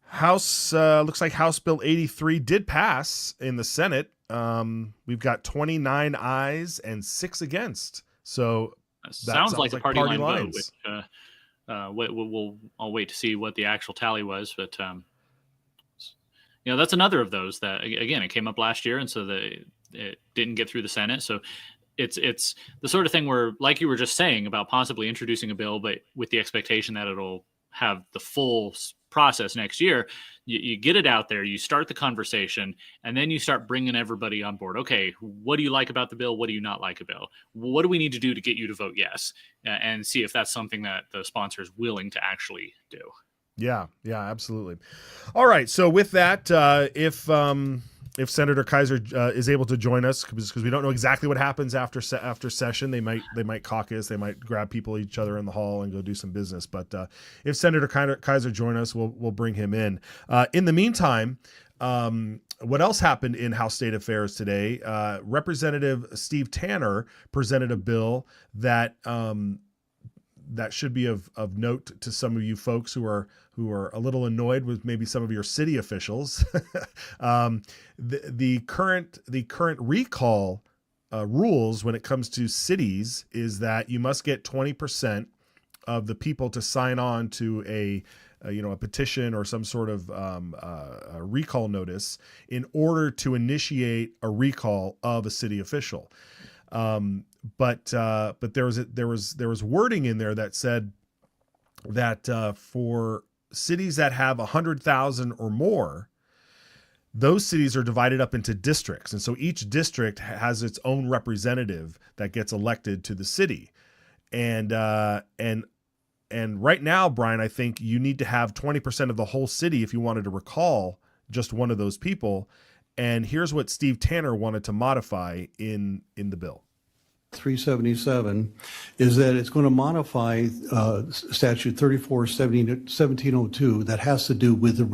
House looks like House Bill 83 did pass in the Senate. We've got 29 ayes and 6 against. So sounds like a party line vote. I'll wait to see what the actual tally was, but that's another of those that, again, it came up last year, and so it didn't get through the Senate. So it's the sort of thing where, like you were just saying about possibly introducing a bill, but with the expectation that it'll have the full process next year. You get it out there, you start the conversation, and then you start bringing everybody on board. Okay, what do you like about the bill? What do you not like a bill? What do we need to do to get you to vote yes? And see if that's something that the sponsor is willing to actually do. Yeah, absolutely. All right, so with that, if Senator Kaiser is able to join us, because we don't know exactly what happens after session, they might caucus, they might grab people each other in the hall and go do some business. But if Senator Kaiser join us, we'll bring him in. In the meantime, what else happened in House State Affairs today? Representative Steve Tanner presented a bill that should be of note to some of you folks who are a little annoyed with maybe some of your city officials. The current recall rules when it comes to cities is that you must get 20% of the people to sign on to a petition or some sort of a recall notice in order to initiate a recall of a city official. But there was wording in there that said that for cities that have 100,000 or more, those cities are divided up into districts, and so each district has its own representative that gets elected to the city. And right now, Brian, I think you need to have 20% of the whole city if you wanted to recall just one of those people. And here's what Steve Tanner wanted to modify in the bill. 377 is that it's going to modify statute 34-1702 that has to do with the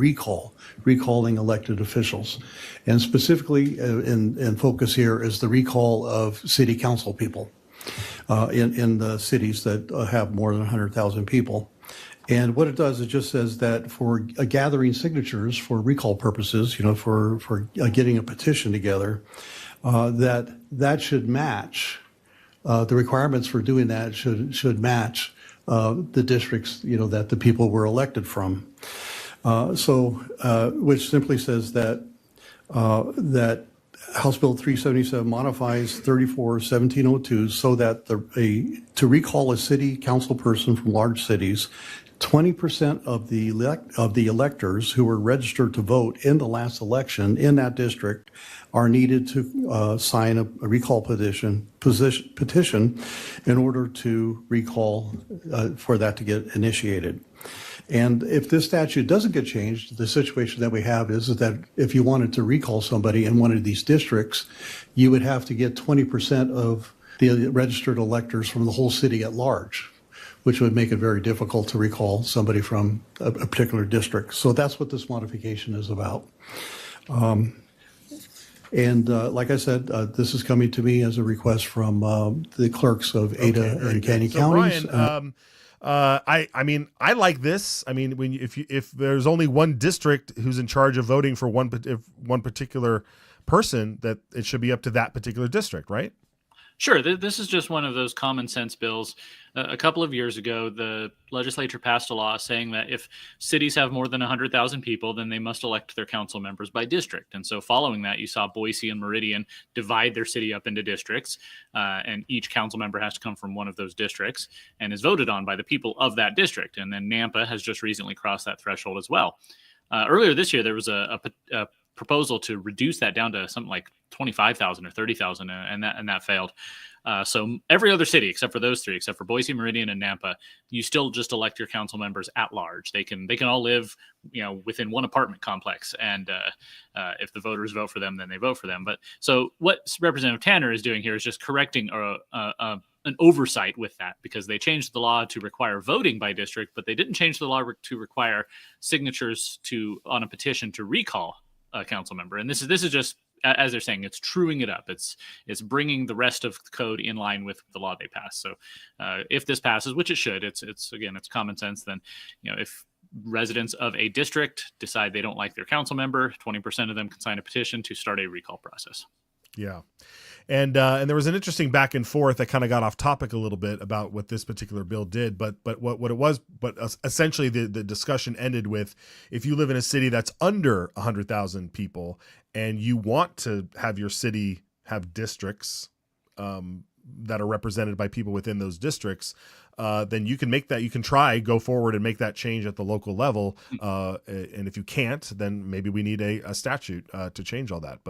recalling elected officials. And specifically in focus here is the recall of city council people in the cities that have more than 100,000 people. And what it does, it just says that for gathering signatures for recall purposes, for getting a petition together, that should match the requirements for doing that should match the districts that the people were elected from. Which simply says that House Bill 377 modifies 34-1702 so that to recall a city council person from large cities, 20% of the electors who were registered to vote in the last election in that district are needed to sign a recall petition in order to recall for that to get initiated. And if this statute doesn't get changed, the situation that we have is that if you wanted to recall somebody in one of these districts, you would have to get 20% of the registered electors from the whole city at large, which would make it very difficult to recall somebody from a particular district. So that's what this modification is about. Like I said, this is coming to me as a request from the clerks of Ada and Caney counties. Brian, I mean, I like this. I mean, if there's only one district who's in charge of voting for one particular person, that it should be up to that particular district, right? Sure. This is just one of those common sense bills. A couple of years ago, the legislature passed a law saying that if cities have more than 100,000 people, then they must elect their council members by district. And so following that, you saw Boise and Meridian divide their city up into districts, and each council member has to come from one of those districts and is voted on by the people of that district. And then Nampa has just recently crossed that threshold as well. Earlier this year, there was a proposal to reduce that down to something like 25,000 or 30,000, and that failed. So every other city except for those three, except for Boise, Meridian, and Nampa, you still just elect your council members at large. They can all live, within one apartment complex, and if the voters vote for them, then they vote for them. But so what Representative Tanner is doing here is just correcting an oversight with that, because they changed the law to require voting by district, but they didn't change the law to require signatures on a petition to recall a council member. And this is just, as they're saying, it's truing it up. It's bringing the rest of the code in line with the law they passed. So if this passes, which it should, it's common sense. Then, if residents of a district decide they don't like their council member, 20% of them can sign a petition to start a recall process. Yeah. And there was an interesting back and forth that kind of got off topic a little bit about what this particular bill did, but what it was, but essentially the discussion ended with, if you live in a city that's under 100,000 people and you want to have your city have districts that are represented by people within those districts, then you can make that, you can go forward and make that change at the local level. And if you can't, then maybe we need a statute to change all that.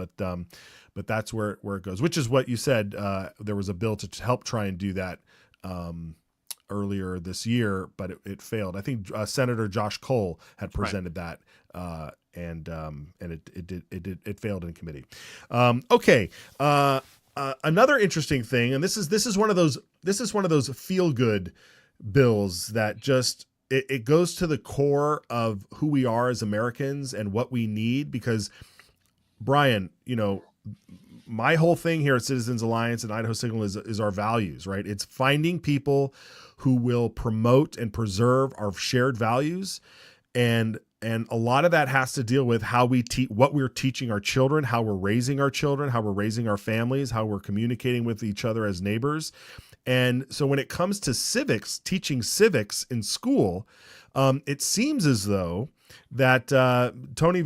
But that's where it goes, which is what you said. There was a bill to help try and do that earlier this year, but it failed. I think Senator Josh Cole had presented that, and it failed in committee. Okay. Another interesting thing, and this is one of those feel good bills that just it goes to the core of who we are as Americans and what we need. Because Brian, my whole thing here at Citizens Alliance and Idaho Signal is our values, right? It's finding people who will promote and preserve our shared values, and a lot of that has to deal with how we what we're teaching our children, how we're raising our children, how we're raising our families, how we're communicating with each other as neighbors. And so when it comes to civics, teaching civics in school, it seems as though that Representative Tony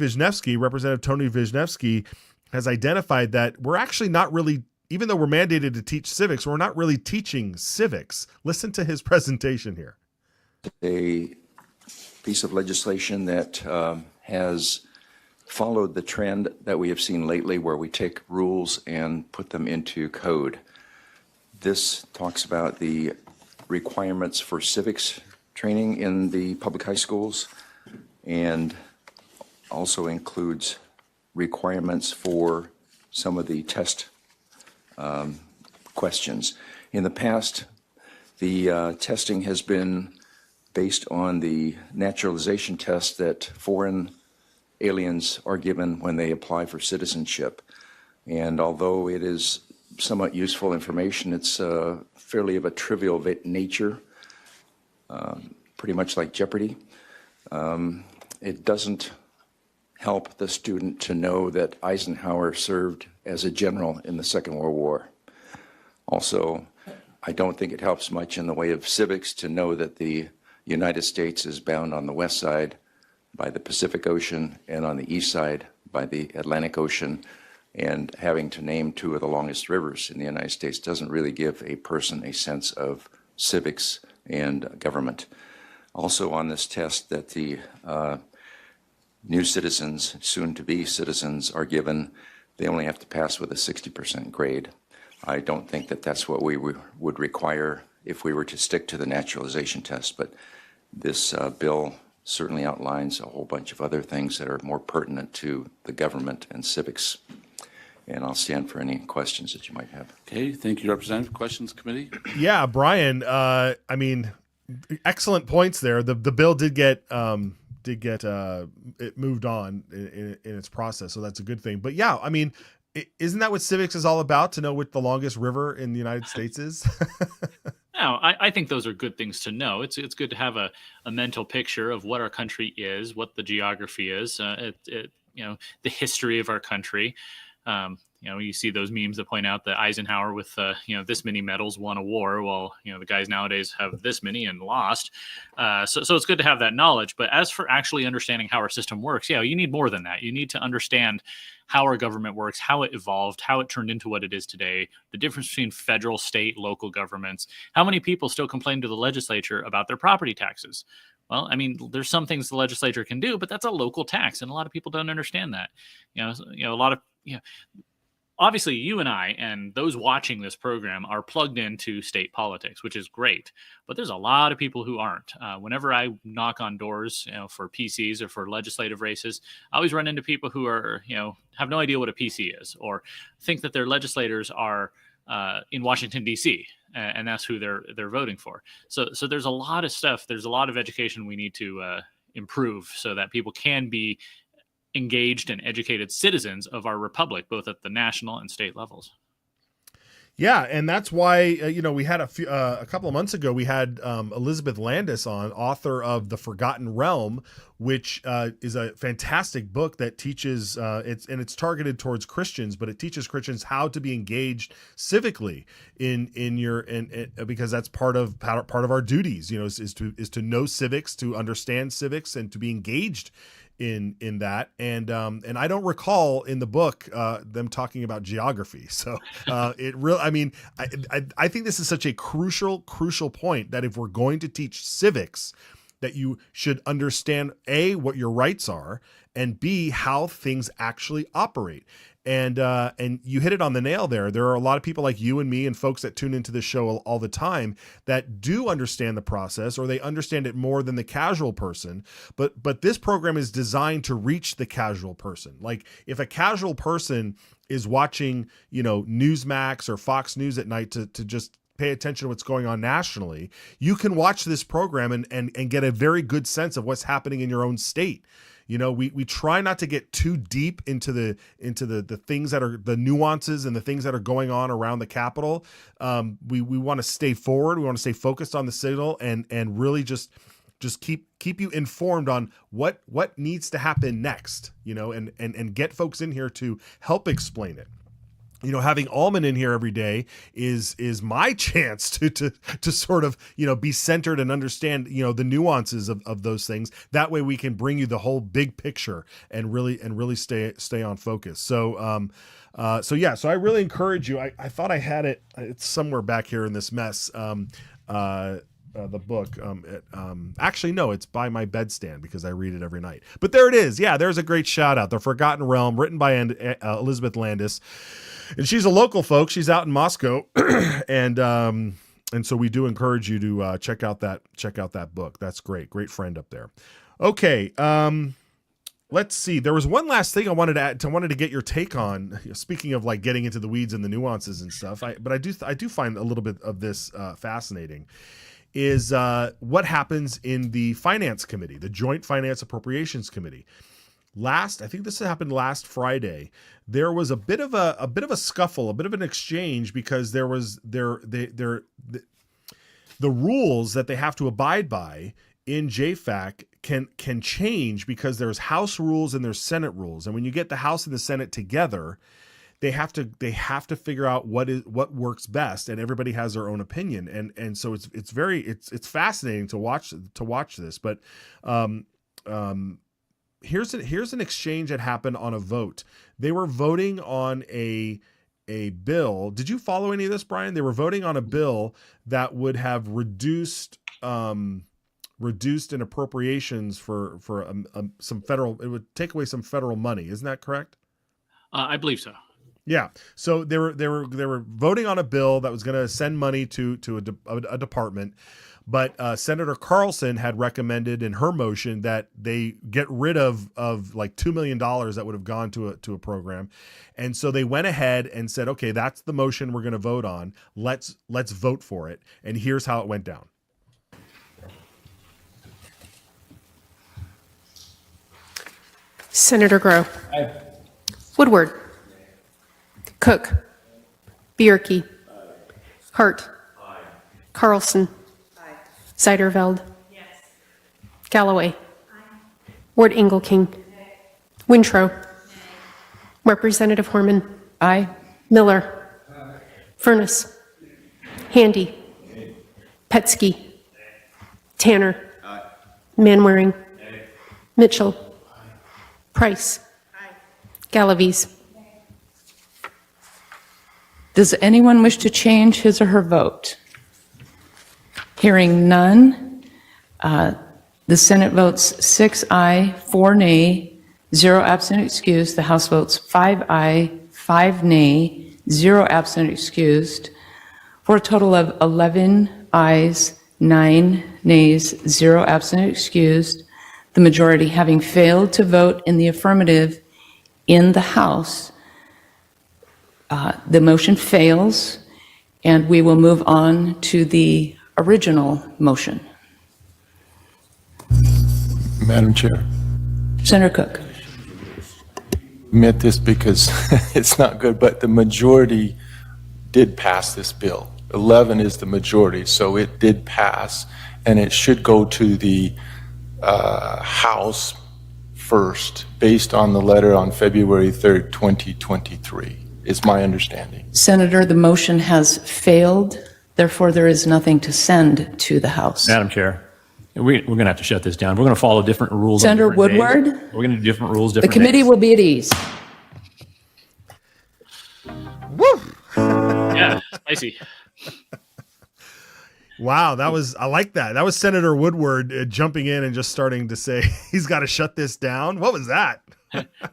Wisniewski has identified that we're actually not really, even though we're mandated to teach civics, we're not really teaching civics. Listen to his presentation here. A piece of legislation that has followed the trend that we have seen lately, where we take rules and put them into code. This talks about the requirements for civics training in the public high schools, and also includes requirements for some of the test questions. In the past, the testing has been based on the naturalization test that foreign aliens are given when they apply for citizenship. And although it is somewhat useful information, it's fairly of a trivial nature, pretty much like Jeopardy. It doesn't help the student to know that Eisenhower served as a general in the Second World War. Also, I don't think it helps much in the way of civics to know that the United States is bound on the west side by the Pacific Ocean and on the east side by the Atlantic Ocean, and having to name two of the longest rivers in the United States doesn't really give a person a sense of civics and government. Also on this test that the new citizens, soon-to-be citizens, are given, they only have to pass with a 60% grade. I don't think that that's what we would require if we were to stick to the naturalization test, but this bill certainly outlines a whole bunch of other things that are more pertinent to the government and civics. And I'll stand for any questions that you might have. Okay, thank you, Representative. Questions, committee? Yeah, Brian, I mean, excellent points there. The bill did get it moved on in its process, so that's a good thing. But yeah, I mean, isn't that what civics is all about, to know what the longest river in the United States is? No, I think those are good things to know. It's good to have a mental picture of what our country is, what the geography is, the history of our country. You see those memes that point out that Eisenhower with, this many medals won a war. Well, the guys nowadays have this many and lost. So it's good to have that knowledge. But as for actually understanding how our system works, you need more than that. You need to understand how our government works, how it evolved, how it turned into what it is today, the difference between federal, state, local governments. How many people still complain to the legislature about their property taxes? Well, I mean, there's some things the legislature can do, but that's a local tax, and a lot of people don't understand that. Obviously, you and I and those watching this program are plugged into state politics, which is great. But there's a lot of people who aren't. Whenever I knock on doors, for PCs or for legislative races, I always run into people who are, have no idea what a PC is, or think that their legislators are in Washington, D.C., and that's who they're voting for. So there's a lot of stuff. There's a lot of education we need to improve so that people can be engaged and educated citizens of our republic, both at the national and state levels. Yeah, and that's why we had a couple of months ago we had Elizabeth Landis on, author of The Forgotten Realm, which is a fantastic book that teaches it's targeted towards Christians, but it teaches Christians how to be engaged civically because that's part of our duties, is to know civics, to understand civics, and to be engaged in that. And I don't recall in the book them talking about geography. So I think this is such a crucial point, that if we're going to teach civics, that you should understand A, what your rights are, and B, how things actually operate. And you hit it on the nail there. There are a lot of people like you and me and folks that tune into this show all the time that do understand the process, or they understand it more than the casual person. But this program is designed to reach the casual person. Like, if a casual person is watching, Newsmax or Fox News at night to just pay attention to what's going on nationally, you can watch this program and get a very good sense of what's happening in your own state. We try not to get too deep into the things that are the nuances and the things that are going on around the Capitol. We want to stay forward. We want to stay focused on the signal and really just keep you informed on what needs to happen next, and get folks in here to help explain it. Having Allman in here every day is my chance to sort of, be centered and understand, the nuances of those things. That way we can bring you the whole big picture and really stay on focus. So I really encourage you. I thought I had it. It's somewhere back here in this mess. The book. Actually, no, it's by my bedstand because I read it every night. But there it is. Yeah, there's a great shout out. The Forgotten Realm, written by Elizabeth Landis. And she's a local, folks. She's out in Moscow, and so we do encourage you to check out that book. That's great friend up there. Okay, let's see. There was one last thing I wanted to add, wanted to get your take on. Speaking of like getting into the weeds and the nuances and stuff, but I do find a little bit of this fascinating. Is what happens in the Finance Committee, the Joint Finance Appropriations Committee. I think this happened last Friday. There was a bit of a scuffle, a bit of an exchange, because there was the rules that they have to abide by in JFAC can change, because there's House rules and there's Senate rules. And when you get the House and the Senate together, they have to figure out what works best, and everybody has their own opinion. And so it's fascinating to watch this. But here's an exchange that happened on a vote. They were voting on a bill. Did you follow any of this, Brian? They were voting on a bill that would have reduced in appropriations for some federal. It would take away some federal money. Isn't that correct? I believe so. Yeah. So they were voting on a bill that was going to send money to a department, but Senator Carlson had recommended in her motion that they get rid of like $2 million that would have gone to a program, and so they went ahead and said, okay, that's the motion we're going to vote on. Let's vote for it. And here's how it went down. Senator Grow. Aye. Woodward. Cook. Bierke. Hart. Aye. Carlson. Aye. Zeiderveld. Yes. Galloway. Aye. Ward Engelking. Aye. Wintrow. Aye. Representative Horman. Aye. Miller. Aye. Furness. Handy. Aye. Petsky. Aye. Tanner. Aye. Manwaring. Aye. Mitchell. Aye. Price. Aye. Galaviz. Does anyone wish to change his or her vote? Hearing none, the Senate votes 6 aye, 4 nay, 0 absent excused. The House votes 5 aye, 5 nay, 0 absent excused, for a total of 11 ayes, 9 nays, 0 absent excused. The majority having failed to vote in the affirmative in the House, the motion fails, and we will move on to the original motion. Madam Chair. Senator Cook. Admit this because it's not good, but the majority did pass this bill. 11 is the majority, so it did pass, and it should go to the House first, based on the letter on February 3rd, 2023. Is my understanding. Senator, the motion has failed. Therefore, there is nothing to send to the House. Madam Chair, we're going to have to shut this down. We're going to follow different rules. Senator on different Woodward? days. We're going to do different rules, The different committee days. will be at ease. Woo! Yeah, spicy. Wow, I like that. That was Senator Woodward jumping in and just starting to say he's got to shut this down. What was that?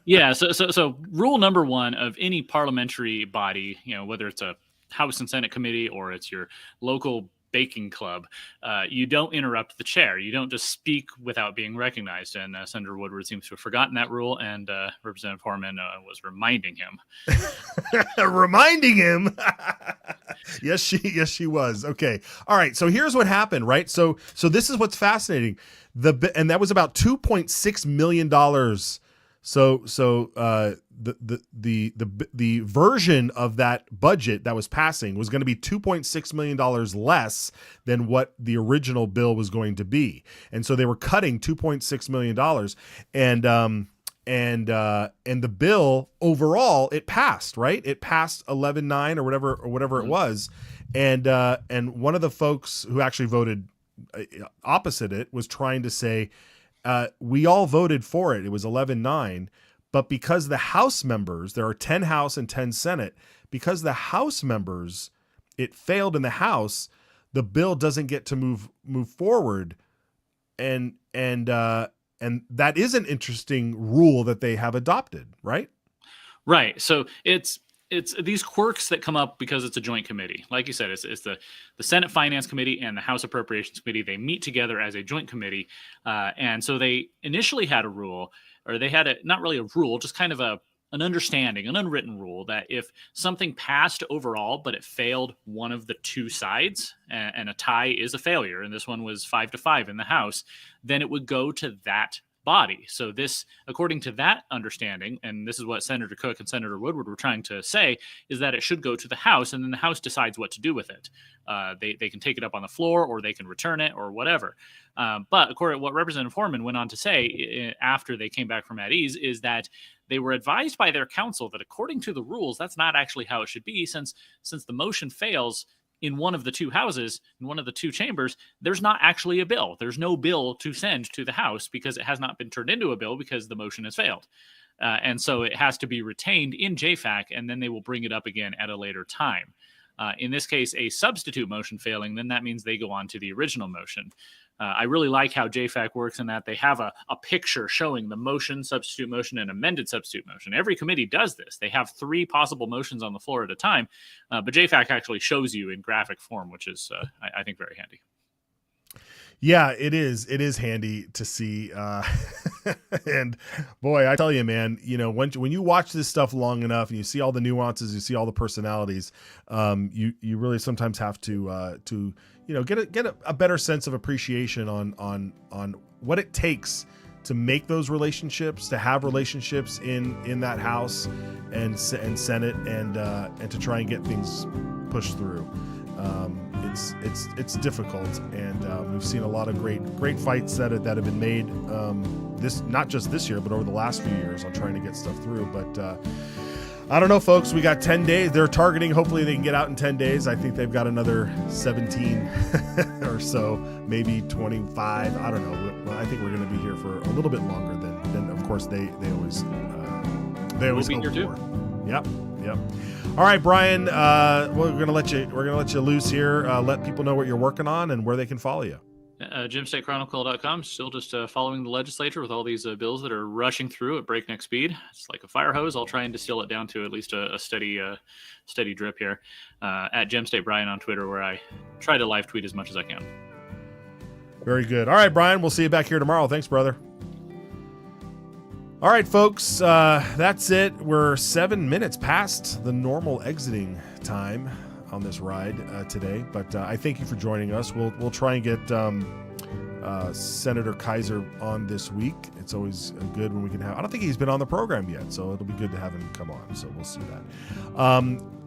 Yeah, so rule number one of any parliamentary body, whether it's a House and Senate committee or it's your local baking club, you don't interrupt the chair. You don't just speak without being recognized. And Senator Woodward seems to have forgotten that rule, and Representative Horman was reminding him. Reminding him. Yes, she was. Okay. All right. So here's what happened, right? So this is what's fascinating. And that was about $2.6 million. So the version of that budget that was passing was going to be $2.6 million less than what the original bill was going to be, and so they were cutting $2.6 million, and the bill overall it passed, right? It passed 11-9 or whatever it was, and one of the folks who actually voted opposite it was trying to say, we all voted for it. It was 11-9, but because the House members, there are 10 House and 10 Senate, because the House members, it failed in the House, the bill doesn't get to move forward, and that is an interesting rule that they have adopted, right? Right. So it's these quirks that come up because it's a joint committee. Like you said, it's the Senate Finance Committee and the House Appropriations Committee. They meet together as a joint committee. And so they initially had a rule or they had not really a rule, just kind of an understanding, an unwritten rule that if something passed overall, but it failed one of the two sides, and a tie is a failure, and this one was 5-5 in the House, then it would go to that body. So this, according to that understanding, and this is what Senator Cook and Senator Woodward were trying to say, is that it should go to the House, and then the House decides what to do with it. They can take it up on the floor, or they can return it, or whatever. But according to what Representative Foreman went on to say after they came back from at ease, is that they were advised by their counsel that according to the rules, that's not actually how it should be, since the motion fails in one of the two houses, in one of the two chambers, there's not actually a bill. There's no bill to send to the House because it has not been turned into a bill because the motion has failed. And so it has to be retained in JFAC, and then they will bring it up again at a later time. In this case, a substitute motion failing, then that means they go on to the original motion. I really like how JFAC works in that they have a picture showing the motion, substitute motion, and amended substitute motion. Every committee does this. They have 3 possible motions on the floor at a time, but JFAC actually shows you in graphic form, which is, I think, very handy. Yeah, it is. It is handy to see. And boy, I tell you, man, when you watch this stuff long enough and you see all the nuances, you see all the personalities, you really sometimes have to get a better sense of appreciation on what it takes to make those relationships, to have relationships in that House and Senate, and to try and get things pushed through. It's difficult, and we've seen a lot of great fights that have been made. Not just this year, but over the last few years on trying to get stuff through. But I don't know, folks. We got 10 days. They're targeting. Hopefully, they can get out in 10 days. I think they've got another 17 or so, maybe 25. I don't know. I think we're going to be here for a little bit longer than of course they always We'll be here too. Yep. All right, Brian. We're gonna let you loose here. Let people know what you're working on and where they can follow you. GemStateChronicle.com. Still just following the legislature with all these bills that are rushing through at breakneck speed. It's like a fire hose. I'll try and distill it down to at least a steady drip here. At GemState Brian on Twitter, where I try to live tweet as much as I can. Very good. All right, Brian. We'll see you back here tomorrow. Thanks, brother. All right, folks, that's it. We're 7 minutes past the normal exiting time on this ride today, but I thank you for joining us. We'll try and get Senator Kaiser on this week. It's always good when we can have. I don't think he's been on the program yet, so it'll be good to have him come on. So we'll see that.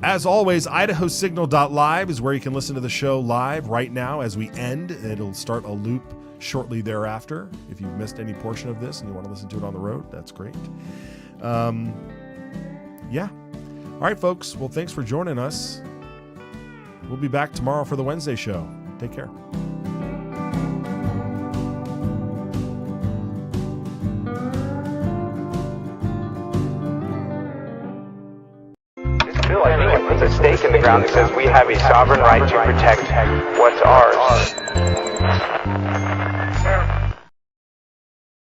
As always, IdahoSignal.live is where you can listen to the show live right now as we end. It'll start a loop shortly thereafter. If you've missed any portion of this and you want to listen to it on the road, that's great. Yeah. All right, folks. Well, thanks for joining us. We'll be back tomorrow for the Wednesday show. Take care. This bill, I think, puts a stake in the ground that says we have a sovereign right to protect what's ours.